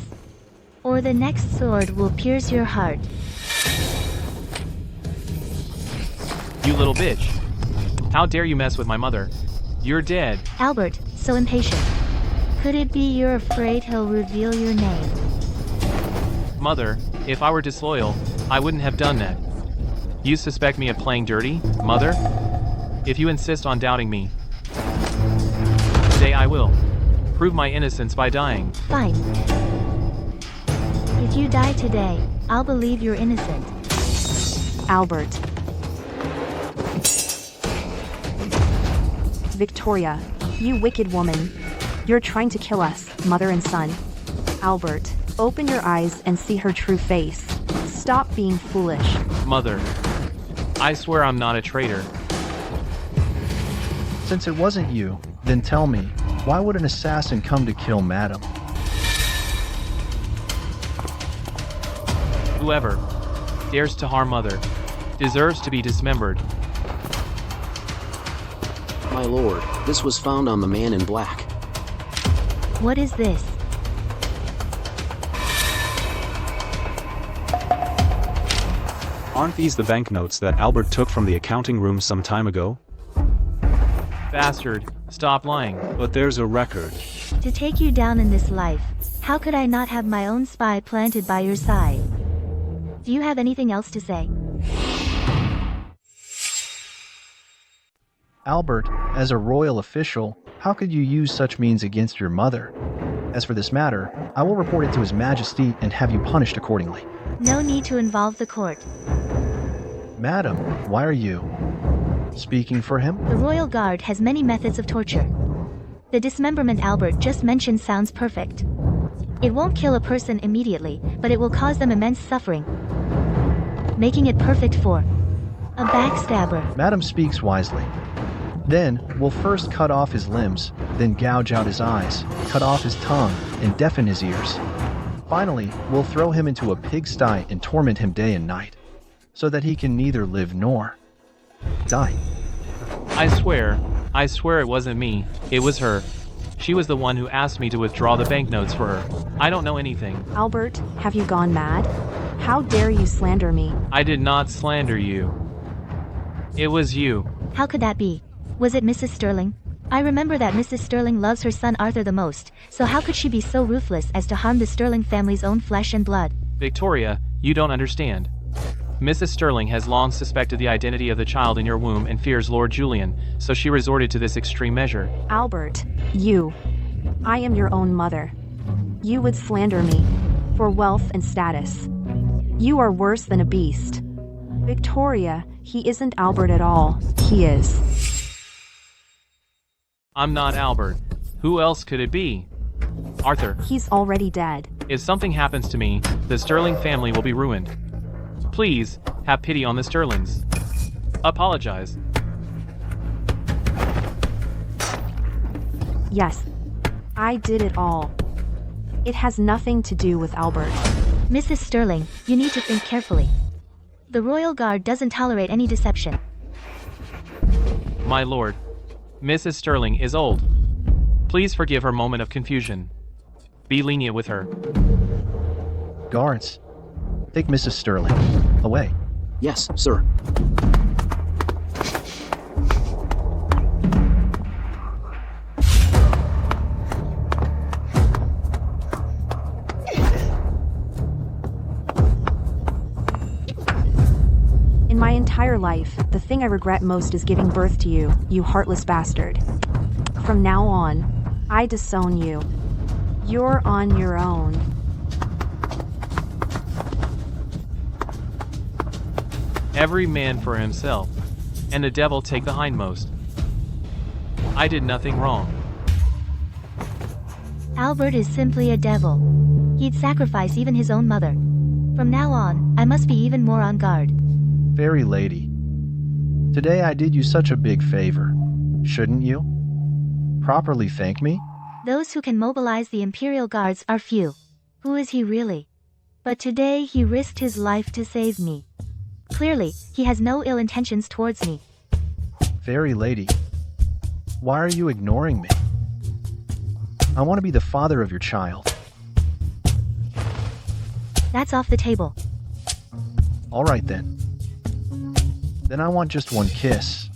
or the next sword will pierce your heart. you little bitch. How dare you mess with my mother? You're dead. Albert, so impatient. Could it be you're afraid he'll reveal your name? Mother, if I were disloyal, I wouldn't have done that. You suspect me of playing dirty, Mother? If you insist on doubting me, today I will. Prove my innocence by dying. Fine. If you die today, I'll believe you're innocent. Albert. Victoria, you wicked woman. You're trying to kill us, mother and son. Albert, open your eyes and see her true face. Stop being foolish. Mother, I swear I'm not a traitor. Since it wasn't you, then tell me, why would an assassin come to kill Madam? Whoever dares to harm Mother deserves to be dismembered. My lord, this was found on the man in black. What is this? Aren't these the banknotes that Albert took from the accounting room some time ago? Bastard, stop lying. But there's a record. To take you down in this life, how could I not have my own spy planted by your side? Do you have anything else to say? Albert, as a royal official, how could you use such means against your mother? As for this matter, I will report it to His Majesty and have you punished accordingly. No need to involve the court. Madam, why are you speaking for him? The Royal Guard has many methods of torture. The dismemberment Albert just mentioned sounds perfect. It won't kill a person immediately, but it will cause them immense suffering, making it perfect for a backstabber. Madam speaks wisely. Then, we'll first cut off his limbs, then gouge out his eyes, cut off his tongue, and deafen his ears. Finally, we'll throw him into a pigsty and torment him day and night, so that he can neither live nor die. I swear it wasn't me, it was her. She was the one who asked me to withdraw the banknotes for her. I don't know anything. Albert, have you gone mad? How dare you slander me? I did not slander you. It was you. How could that be? Was it Mrs. Sterling? I remember that Mrs. Sterling loves her son Arthur the most, so how could she be so ruthless as to harm the Sterling family's own flesh and blood? Victoria, you don't understand. Mrs. Sterling has long suspected the identity of the child in your womb and fears Lord Julian, so she resorted to this extreme measure. Albert, I am your own mother. You would slander me for wealth and status. You are worse than a beast. Victoria, he isn't Albert at all. He is. I'm not Albert. Who else could it be? Arthur. He's already dead. If something happens to me, the Sterling family will be ruined. Please, have pity on the Sterlings. Apologize. Yes, I did it all. It has nothing to do with Albert. Mrs. Sterling, you need to think carefully. The Royal Guard doesn't tolerate any deception. My lord, Mrs. Sterling is old. Please forgive her moment of confusion. Be lenient with her. Guards, take Mrs. Sterling away. Yes, sir. In my entire life, the thing I regret most is giving birth to you, you heartless bastard. From now on, I disown you. You're on your own. Every man for himself, and the devil take the hindmost. I did nothing wrong. Albert is simply a devil. He'd sacrifice even his own mother. From now on, I must be even more on guard. Fairy lady, today I did you such a big favor. Shouldn't you properly thank me? Those who can mobilize the Imperial Guards are few. Who is he really? But today he risked his life to save me. Clearly, he has no ill intentions towards me. Fairy lady, why are you ignoring me? I want to be the father of your child. That's off the table. All right then. Then I want just one kiss.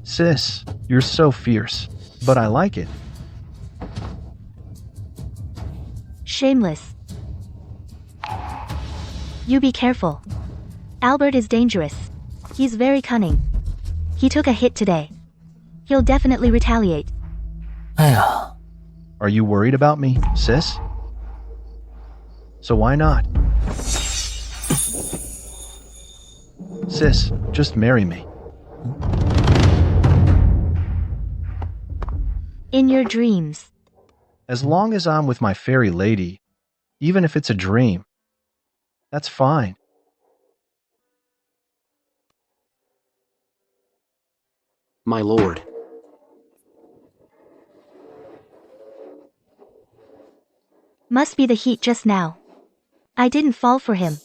Sis, you're so fierce, but I like it. Shameless. You be careful. Albert is dangerous. He's very cunning. He took a hit today. He'll definitely retaliate. Are you worried about me, sis? So why not? Sis, just marry me. In your dreams. As long as I'm with my fairy lady, even if it's a dream, that's fine. My lord. Must be the heat just now. I didn't fall for him.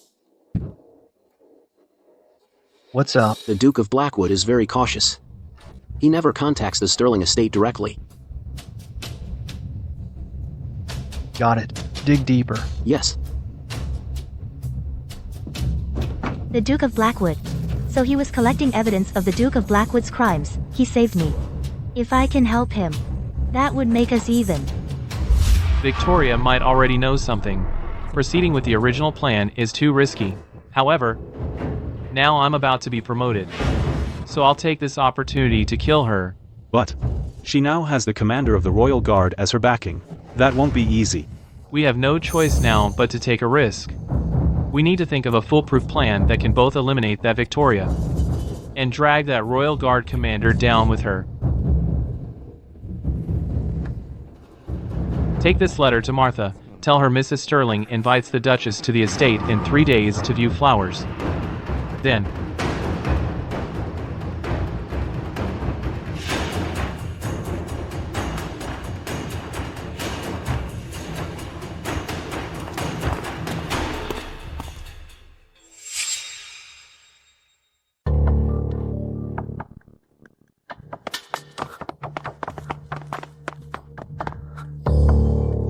What's up? The Duke of Blackwood is very cautious. He never contacts the Sterling estate directly. Got it. Dig deeper. Yes. The Duke of Blackwood. So he was collecting evidence of the Duke of Blackwood's crimes. He saved me. If I can help him, that would make us even. Victoria might already know something. Proceeding with the original plan is too risky. However, now I'm about to be promoted. So I'll take this opportunity to kill her. But she now has the commander of the Royal Guard as her backing. That won't be easy. We have no choice now but to take a risk. We need to think of a foolproof plan that can both eliminate that Victoria and drag that Royal Guard commander down with her. Take this letter to Martha. Tell her Mrs. Sterling invites the Duchess to the estate in 3 days to view flowers. Then,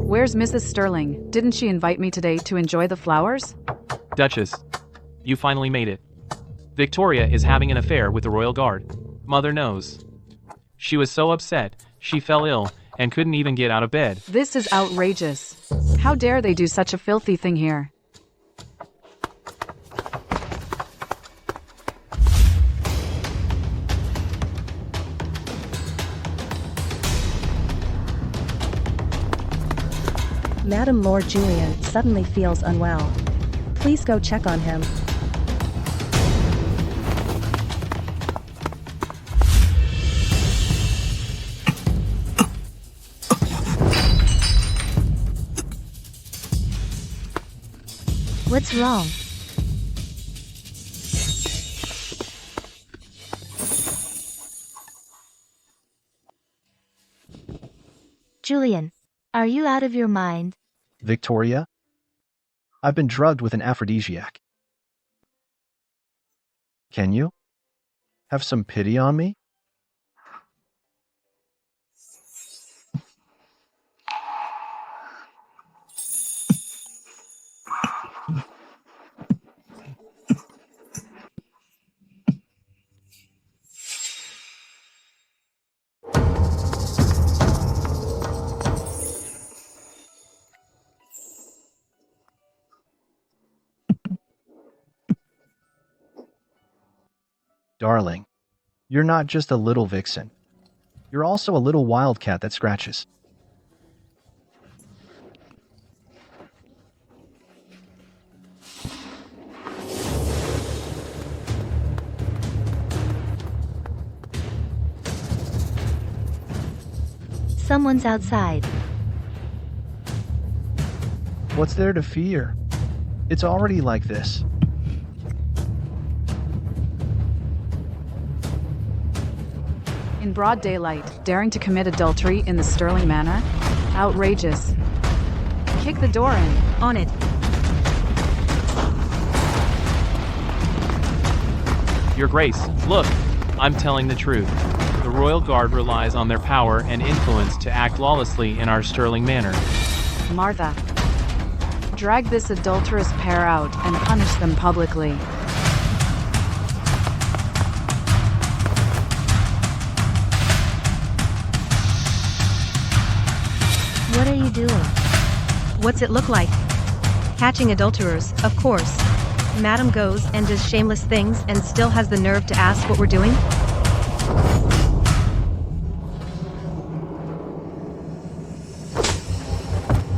Where's Mrs. Sterling? Didn't she invite me today to enjoy the flowers? Duchess, you finally made it. Victoria is having an affair with the royal guard. Mother knows. She was so upset, she fell ill and couldn't even get out of bed. This is outrageous. How dare they do such a filthy thing here? Madam Lord Julian suddenly feels unwell. Please go check on him. What's wrong? Julian, are you out of your mind? Victoria? I've been drugged with an aphrodisiac. Can you have some pity on me? Darling, you're not just a little vixen. You're also a little wildcat that scratches. Someone's outside. What's there to fear? It's already like this. In broad daylight, daring to commit adultery in the Sterling Manor? Outrageous. Kick the door in. On it. Your Grace, look, I'm telling the truth. The royal guard relies on their power and influence to act lawlessly in our Sterling Manor. Martha, drag this adulterous pair out and punish them publicly. What are you doing? What's it look like? Catching adulterers, of course. Madam goes and does shameless things and still has the nerve to ask what we're doing?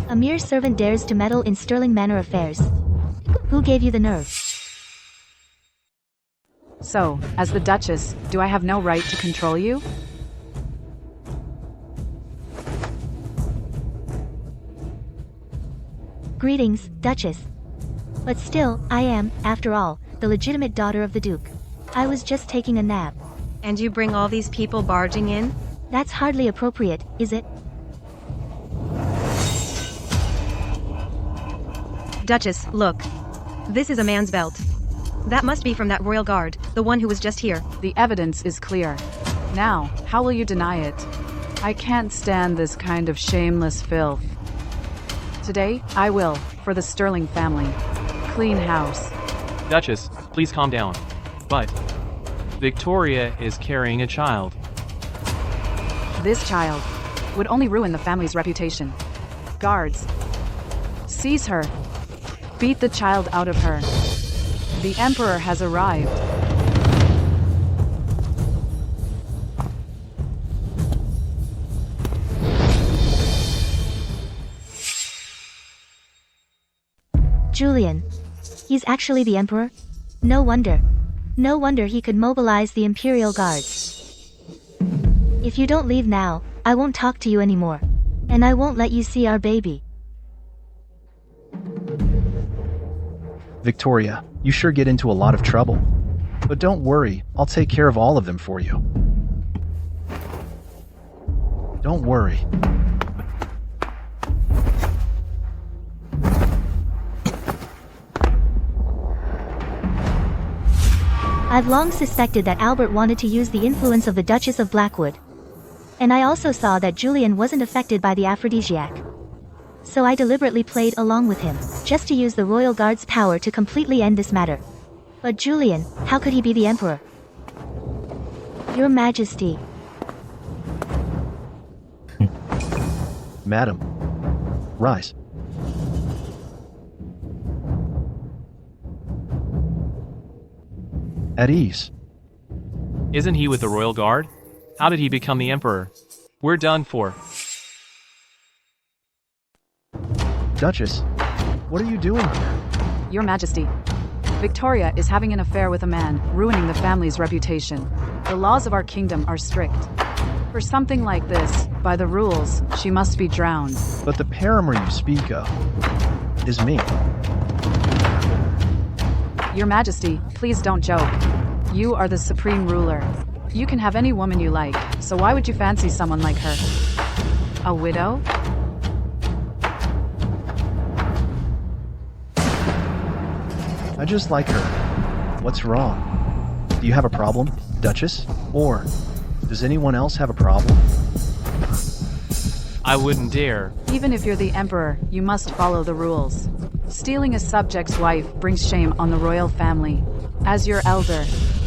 A mere servant dares to meddle in Sterling Manor affairs. Who gave you the nerve? So, as the Duchess, do I have no right to control you? Greetings, Duchess. But still, I am, after all, the legitimate daughter of the Duke. I was just taking a nap. And you bring all these people barging in? That's hardly appropriate, is it? Duchess, look. This is a man's belt. That must be from that royal guard, the one who was just here. The evidence is clear. Now, how will you deny it? I can't stand this kind of shameless filth. Today, I will, for the Sterling family. Clean house. Duchess, please calm down. But Victoria is carrying a child. This child would only ruin the family's reputation. Guards, seize her. Beat the child out of her. The Emperor has arrived. Julian. He's actually the Emperor? No wonder. No wonder he could mobilize the Imperial Guards. If you don't leave now, I won't talk to you anymore. And I won't let you see our baby. Victoria, you sure get into a lot of trouble. But don't worry, I'll take care of all of them for you. Don't worry. I've long suspected that Albert wanted to use the influence of the Duchess of Blackwood. And I also saw that Julian wasn't affected by the aphrodisiac. So I deliberately played along with him, just to use the Royal Guard's power to completely end this matter. But Julian, how could he be the Emperor? Your Majesty. Madam, rise. At ease. Isn't he with the Royal Guard? How did he become the Emperor? We're done for. Duchess, what are you doing here? Your Majesty, Victoria is having an affair with a man, ruining the family's reputation. The laws of our kingdom are strict. For something like this, by the rules, she must be drowned. But the paramour you speak of is me. Your Majesty, please don't joke. You are the supreme ruler. You can have any woman you like, so why would you fancy someone like her? A widow? I just like her. What's wrong? Do you have a problem, Duchess? Or does anyone else have a problem? I wouldn't dare. Even if you're the Emperor, you must follow the rules. Stealing a subject's wife brings shame on the royal family. As your elder,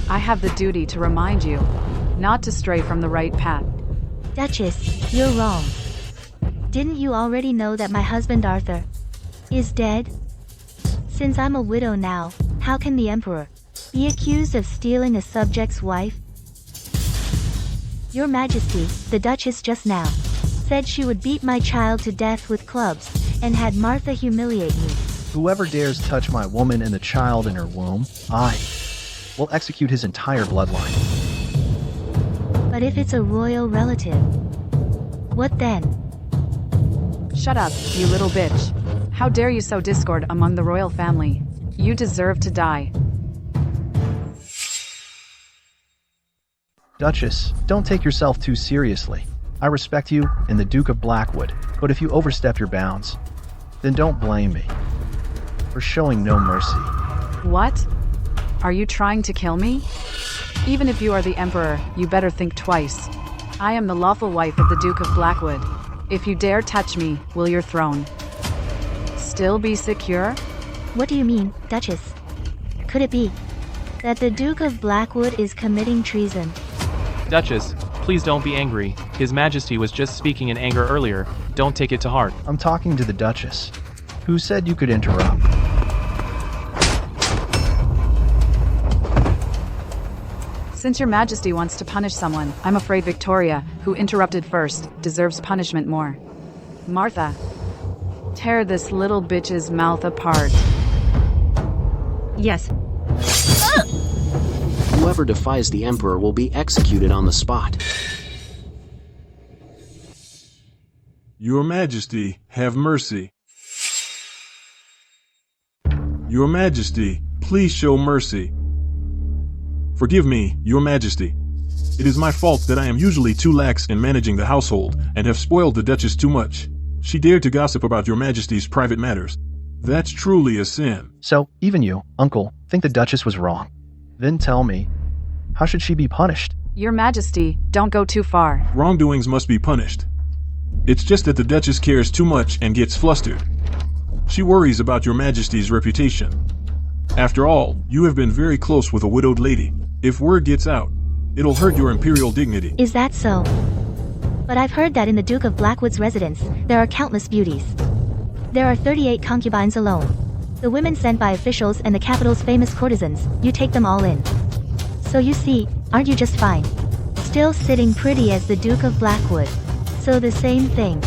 I have the duty to remind you not to stray from the right path. Duchess, you're wrong. Didn't you already know that my husband Arthur is dead? Since I'm a widow now, how can the Emperor be accused of stealing a subject's wife? Your Majesty, the Duchess just now said she would beat my child to death with clubs and had Martha humiliate me. Whoever dares touch my woman and the child in her womb, I will execute his entire bloodline. But if it's a royal relative, what then? Shut up, you little bitch. How dare you sow discord among the royal family? You deserve to die. Duchess, don't take yourself too seriously. I respect you and the Duke of Blackwood, but if you overstep your bounds, then don't blame me for showing no mercy. What? Are you trying to kill me? Even if you are the Emperor, you better think twice. I am the lawful wife of the Duke of Blackwood. If you dare touch me, will your throne still be secure? What do you mean, Duchess? Could it be that the Duke of Blackwood is committing treason? Duchess, please don't be angry. His Majesty was just speaking in anger earlier. Don't take it to heart. I'm talking to the Duchess, who said you could interrupt. Since your Majesty wants to punish someone, I'm afraid Victoria, who interrupted first, deserves punishment more. Martha, tear this little bitch's mouth apart. Yes. Whoever defies the Emperor will be executed on the spot. Your Majesty, have mercy. Your Majesty, please show mercy. Forgive me, Your Majesty. It is my fault that I am usually too lax in managing the household and have spoiled the Duchess too much. She dared to gossip about Your Majesty's private matters. That's truly a sin. So, even you, Uncle, think the Duchess was wrong. Then tell me, how should she be punished? Your Majesty, don't go too far. Wrongdoings must be punished. It's just that the Duchess cares too much and gets flustered. She worries about Your Majesty's reputation. After all, you have been very close with a widowed lady. If word gets out, it'll hurt your imperial dignity. Is that so? But I've heard that in the Duke of Blackwood's residence, there are countless beauties. There are 38 concubines alone. The women sent by officials and the capital's famous courtesans, you take them all in. So you see, aren't you just fine? Still sitting pretty as the Duke of Blackwood. So the same thing.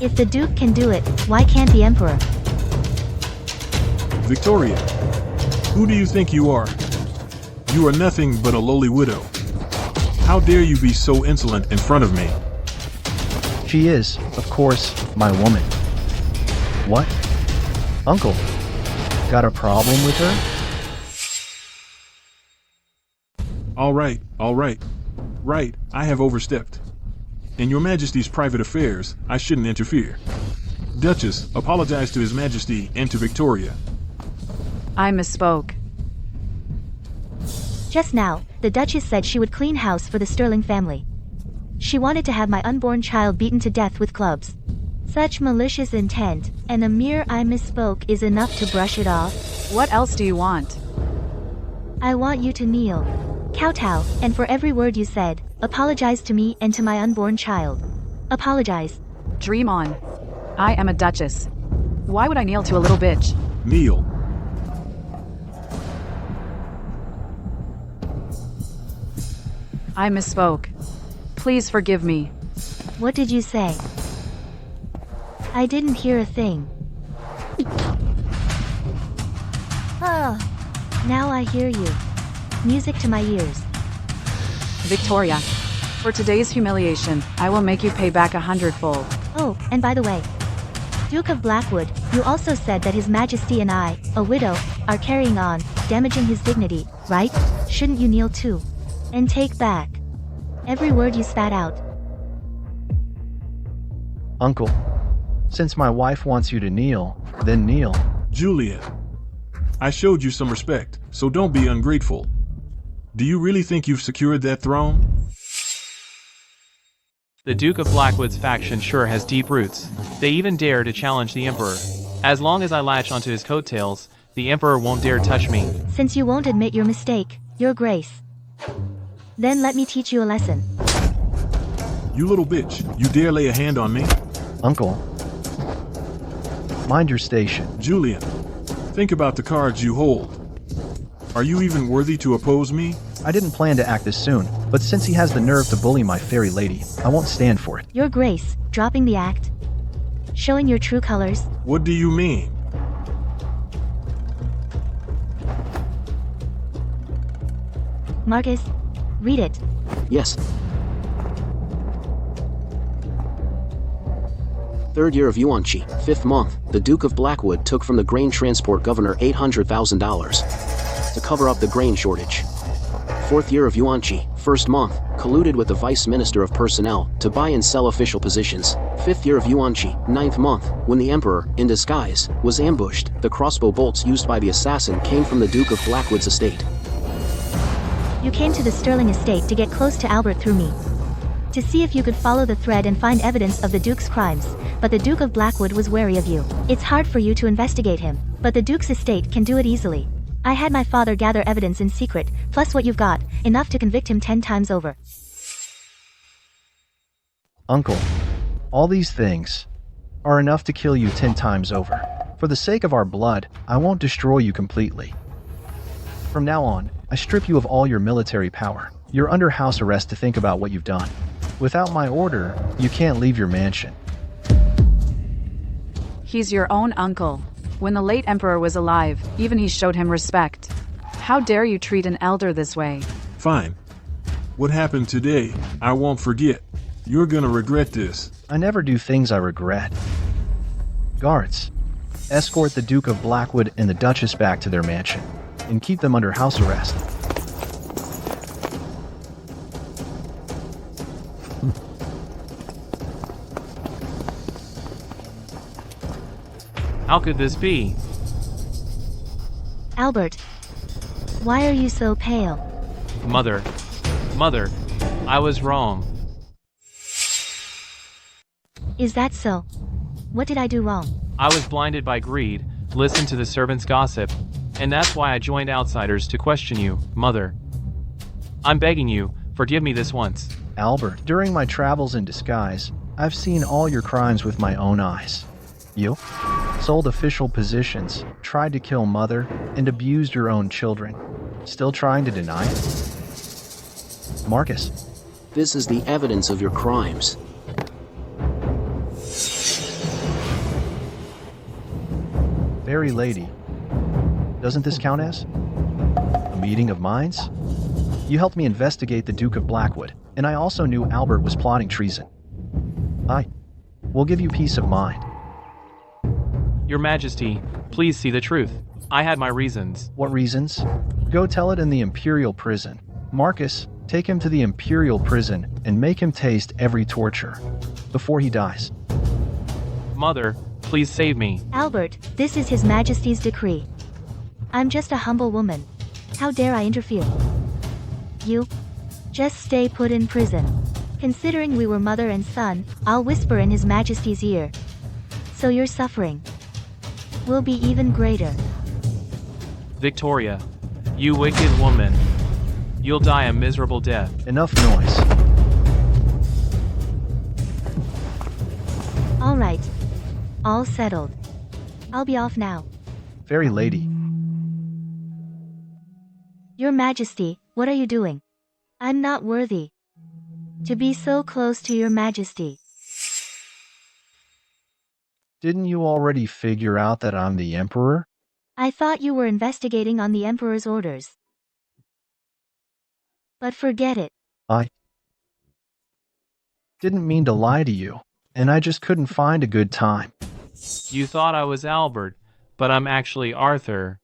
If the Duke can do it, why can't the Emperor? Victoria, who do you think you are? You are nothing but a lowly widow. How dare you be so insolent in front of me? She is, of course, my woman. What? Uncle, got a problem with her? All right. Right, I have overstepped. In your Majesty's private affairs, I shouldn't interfere. Duchess, apologize to His Majesty and to Victoria. I misspoke. Just now, the Duchess said she would clean house for the Sterling family. She wanted to have my unborn child beaten to death with clubs. Such malicious intent, and a mere I misspoke is enough to brush it off. What else do you want? I want you to kneel, kowtow, and for every word you said, apologize to me and to my unborn child. Apologize. Dream on. I am a duchess. Why would I kneel to a little bitch? Kneel. I misspoke. Please forgive me. What did you say? I didn't hear a thing. Oh. Now I hear you. Music to my ears. Victoria, for today's humiliation, I will make you pay back 100-fold. Oh, and by the way, Duke of Blackwood, you also said that His Majesty and I, a widow, are carrying on, damaging his dignity, right? Shouldn't you kneel too? And take back every word you spat out. Uncle, since my wife wants you to kneel, then kneel. Juliet, I showed you some respect, so don't be ungrateful. Do you really think you've secured that throne? The Duke of Blackwood's faction sure has deep roots. They even dare to challenge the Emperor. As long as I latch onto his coattails, the Emperor won't dare touch me. Since you won't admit your mistake, Your Grace, then let me teach you a lesson. You little bitch, you dare lay a hand on me? Uncle, mind your station. Julian, think about the cards you hold. Are you even worthy to oppose me? I didn't plan to act this soon, but since he has the nerve to bully my fairy lady, I won't stand for it. Your Grace, dropping the act? Showing your true colors? What do you mean? Marcus, read it. Yes. Third year of Yuanqi, 5th month, the Duke of Blackwood took from the grain transport governor $800,000 to cover up the grain shortage. 4th year of Yuanqi, 1st month, colluded with the Vice Minister of Personnel to buy and sell official positions. 5th year of Yuanqi, 9th month, when the Emperor, in disguise, was ambushed, the crossbow bolts used by the assassin came from the Duke of Blackwood's estate. You came to the Sterling estate to get close to Albert through me, to see if you could follow the thread and find evidence of the Duke's crimes, but the Duke of Blackwood was wary of you. It's hard for you to investigate him, but the Duke's estate can do it easily. I had my father gather evidence in secret, plus what you've got, enough to convict him 10 times over. Uncle, all these things are enough to kill you 10 times over. For the sake of our blood, I won't destroy you completely. From now on, I strip you of all your military power. You're under house arrest to think about what you've done. Without my order, you can't leave your mansion. He's your own uncle. When the late emperor was alive, even he showed him respect. How dare you treat an elder this way? Fine. What happened today, I won't forget. You're gonna regret this. I never do things I regret. Guards, escort the Duke of Blackwood and the Duchess back to their mansion, and keep them under house arrest. How could this be? Albert, why are you so pale? Mother, I was wrong. Is that so? What did I do wrong? I was blinded by greed, listened to the servants' gossip, and that's why I joined outsiders to question you, Mother. I'm begging you, forgive me this once. Albert, during my travels in disguise, I've seen all your crimes with my own eyes. You sold official positions, tried to kill Mother, and abused your own children. Still trying to deny it? Marcus. This is the evidence of your crimes. Fairy lady, doesn't this count as a meeting of minds? You helped me investigate the Duke of Blackwood, and I also knew Albert was plotting treason. I will give you peace of mind. Your Majesty, please see the truth. I had my reasons. What reasons? Go tell it in the Imperial prison. Marcus, take him to the Imperial prison and make him taste every torture before he dies. Mother, please save me. Albert, this is His Majesty's decree. I'm just a humble woman. How dare I interfere? You? Just stay put in prison. Considering we were mother and son, I'll whisper in His Majesty's ear. So your suffering will be even greater. Victoria, you wicked woman. You'll die a miserable death. Enough noise. All right. All settled. I'll be off now. Fairy lady. Your Majesty, what are you doing? I'm not worthy to be so close to your Majesty. Didn't you already figure out that I'm the Emperor? I thought you were investigating on the Emperor's orders. But forget it. I didn't mean to lie to you, and I just couldn't find a good time. You thought I was Albert, but I'm actually Arthur.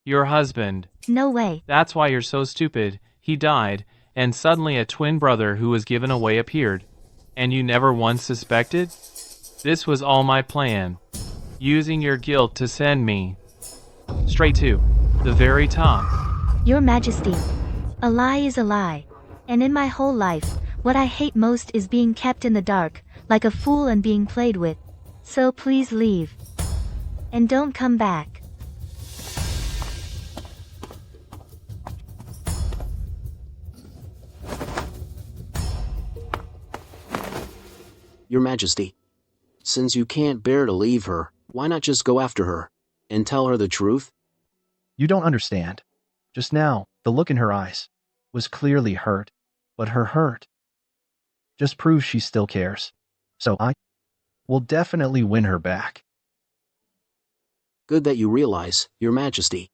Your husband. No way. That's why you're so stupid. He died, and suddenly a twin brother who was given away appeared. And you never once suspected? This was all my plan. Using your guilt to send me straight to the very top. Your Majesty, a lie is a lie. And in my whole life, what I hate most is being kept in the dark, like a fool and being played with. So please leave. And don't come back. Your Majesty, since you can't bear to leave her, why not just go after her and tell her the truth? You don't understand. Just now, the look in her eyes was clearly hurt, but her hurt just proves she still cares. So I will definitely win her back. Good that you realize, Your Majesty.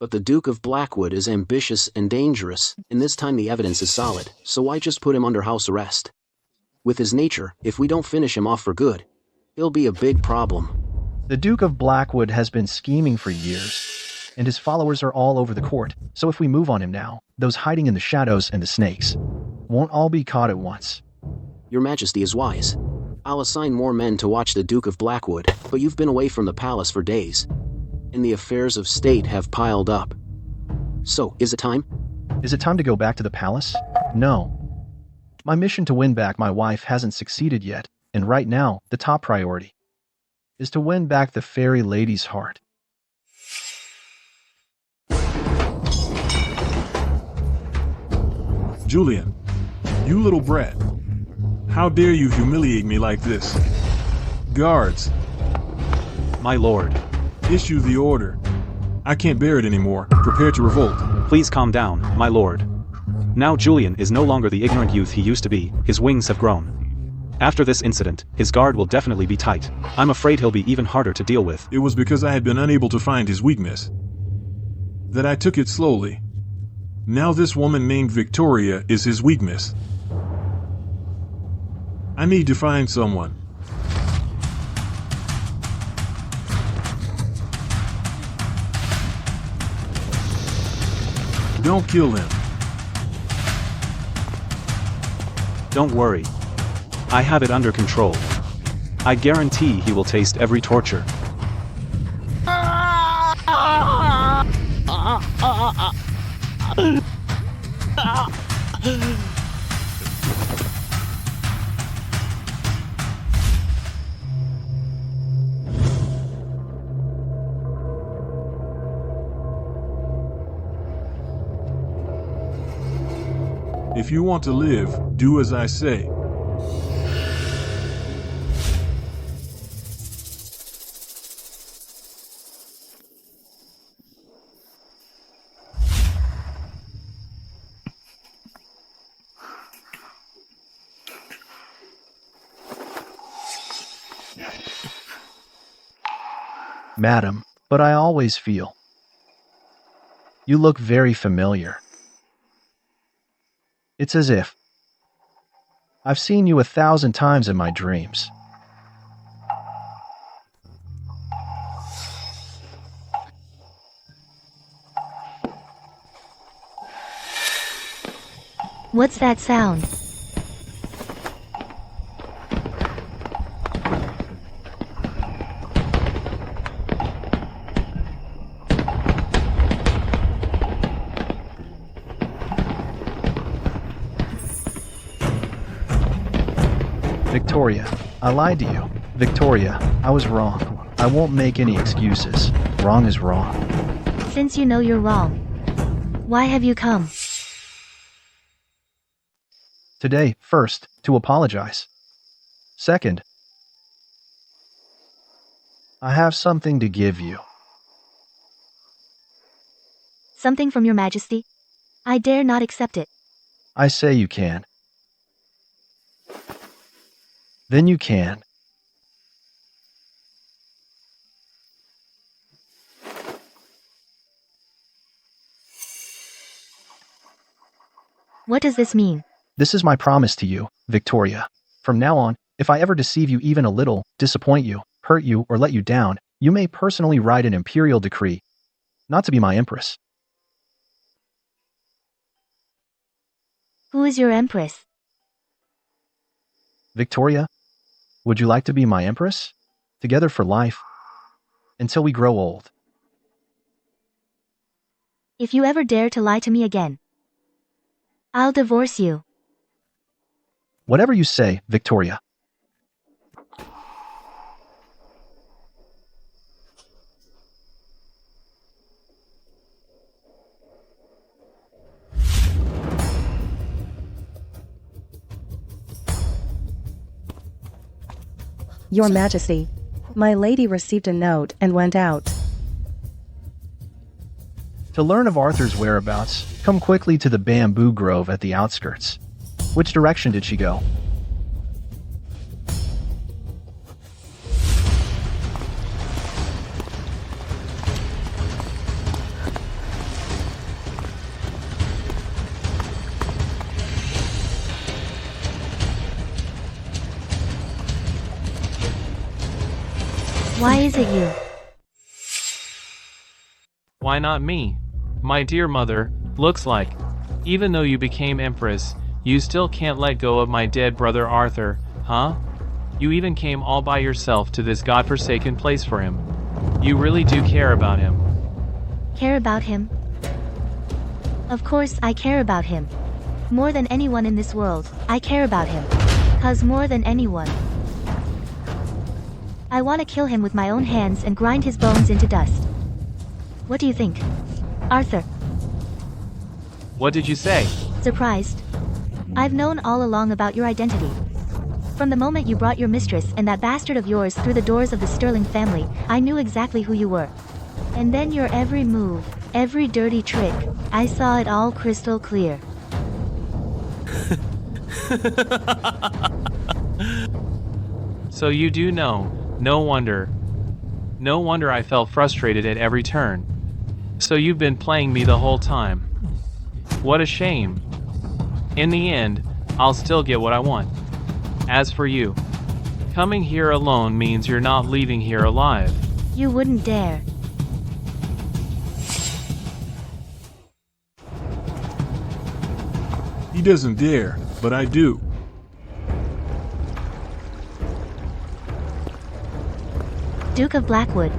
But the Duke of Blackwood is ambitious and dangerous, and this time the evidence is solid, so why just put him under house arrest? With his nature, if we don't finish him off for good, he'll be a big problem. The Duke of Blackwood has been scheming for years, and his followers are all over the court, so if we move on him now, those hiding in the shadows and the snakes won't all be caught at once. Your Majesty is wise. I'll assign more men to watch the Duke of Blackwood, but you've been away from the palace for days, and the affairs of state have piled up. So, is it time? Is it time to go back to the palace? No. My mission to win back my wife hasn't succeeded yet, and right now, the top priority is to win back the fairy lady's heart. Julian, you little brat. How dare you humiliate me like this? Guards, My lord, issue the order. I can't bear it anymore. Prepare to revolt. please calm down, my lord. Now Julian is no longer the ignorant youth he used to be, his wings have grown. After this incident, his guard will definitely be tight. I'm afraid he'll be even harder to deal with. It was because I had been unable to find his weakness that I took it slowly. Now this woman named Victoria is his weakness. I need to find someone. Don't kill him. Don't worry. I have it under control. I guarantee he will taste every torture. If you want to live, do as I say. Madam, but I always feel you look very familiar. It's as if I've seen you 1,000 times in my dreams. What's that sound? Victoria, I lied to you. Victoria, I was wrong. I won't make any excuses. Wrong is wrong. Since you know you're wrong, why have you come? Today, first, to apologize. Second, I have something to give you. Something from your majesty? I dare not accept it. I say you can. Then you can. What does this mean? This is my promise to you, Victoria. From now on, if I ever deceive you even a little, disappoint you, hurt you, or let you down, you may personally write an imperial decree, not to be my empress. Who is your empress? Victoria, would you like to be my empress? Together for life, until we grow old. If you ever dare to lie to me again, I'll divorce you. Whatever you say, Victoria. Your Majesty, my lady received a note and went out. To learn of Arthur's whereabouts, come quickly to the bamboo grove at the outskirts. Which direction did she go? Why is it you? Why not me? My dear mother, looks like, even though you became Empress, you still can't let go of my dead brother Arthur, huh? You even came all by yourself to this godforsaken place for him. You really do care about him. Care about him? Of course I care about him. More than anyone in this world, I care about him. 'Cause more than anyone, I want to kill him with my own hands and grind his bones into dust. What do you think, Arthur? What did you say? Surprised? I've known all along about your identity. From the moment you brought your mistress and that bastard of yours through the doors of the Sterling family, I knew exactly who you were. And then your every move, every dirty trick, I saw it all crystal clear. So you do know. No wonder. No wonder I felt frustrated at every turn. So you've been playing me the whole time. What a shame. In the end, I'll still get what I want. As for you, coming here alone means you're not leaving here alive. You wouldn't dare. He doesn't dare, but I do. Duke of Blackwood.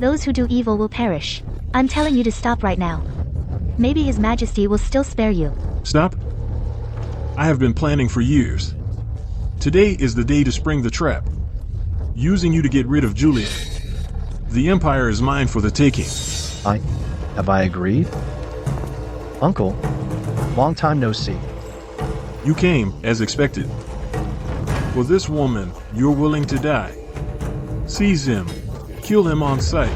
Those who do evil will perish. I'm telling you to stop right now. Maybe His Majesty will still spare you. Stop? I have been planning for years. Today is the day to spring the trap. Using you to get rid of Julian. The Empire is mine for the taking. Have I agreed? Uncle, long time no see. You came, as expected. For this woman, you're willing to die. Seize him. Kill him on sight.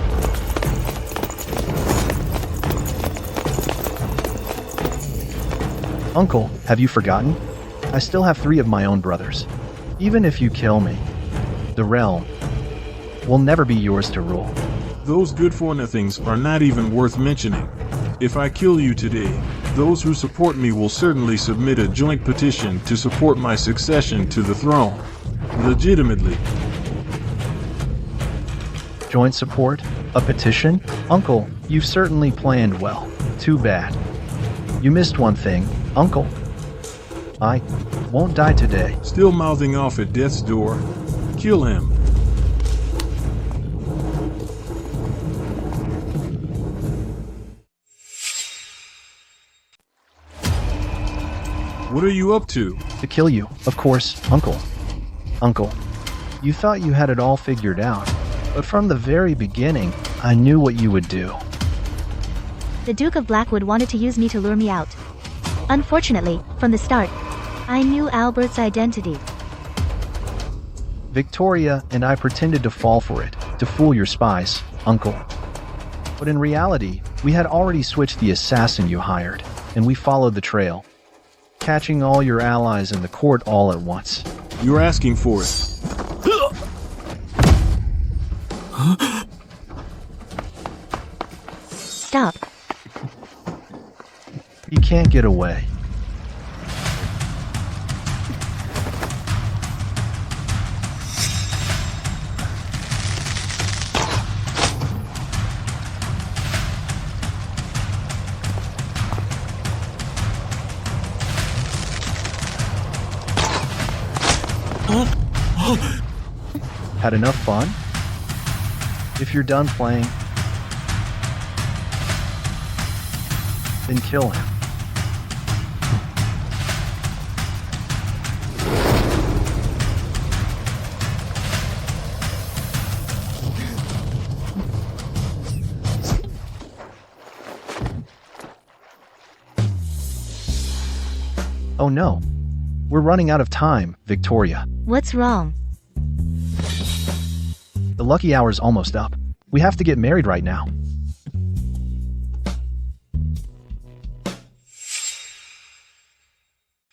Uncle, have you forgotten? I still have 3 of my own brothers. Even if you kill me, the realm will never be yours to rule. Those good-for-nothings are not even worth mentioning. If I kill you today, those who support me will certainly submit a joint petition to support my succession to the throne. Legitimately. Joint support? A petition? Uncle, you've certainly planned well. Too bad. You missed one thing, Uncle. I won't die today. Still mouthing off at death's door. Kill him. What are you up to? To kill you, of course, Uncle. Uncle, you thought you had it all figured out, but from the very beginning, I knew what you would do. The Duke of Blackwood wanted to use me to lure me out. Unfortunately, from the start, I knew Albert's identity. Victoria and I pretended to fall for it, to fool your spies, Uncle. But in reality, we had already switched the assassin you hired, and we followed the trail, catching all your allies in the court all at once. You're asking for it. Stop. You can't get away. Had enough fun? If you're done playing, then kill him. Oh no. We're running out of time, Victoria. What's wrong? The lucky hour's almost up. We have to get married right now.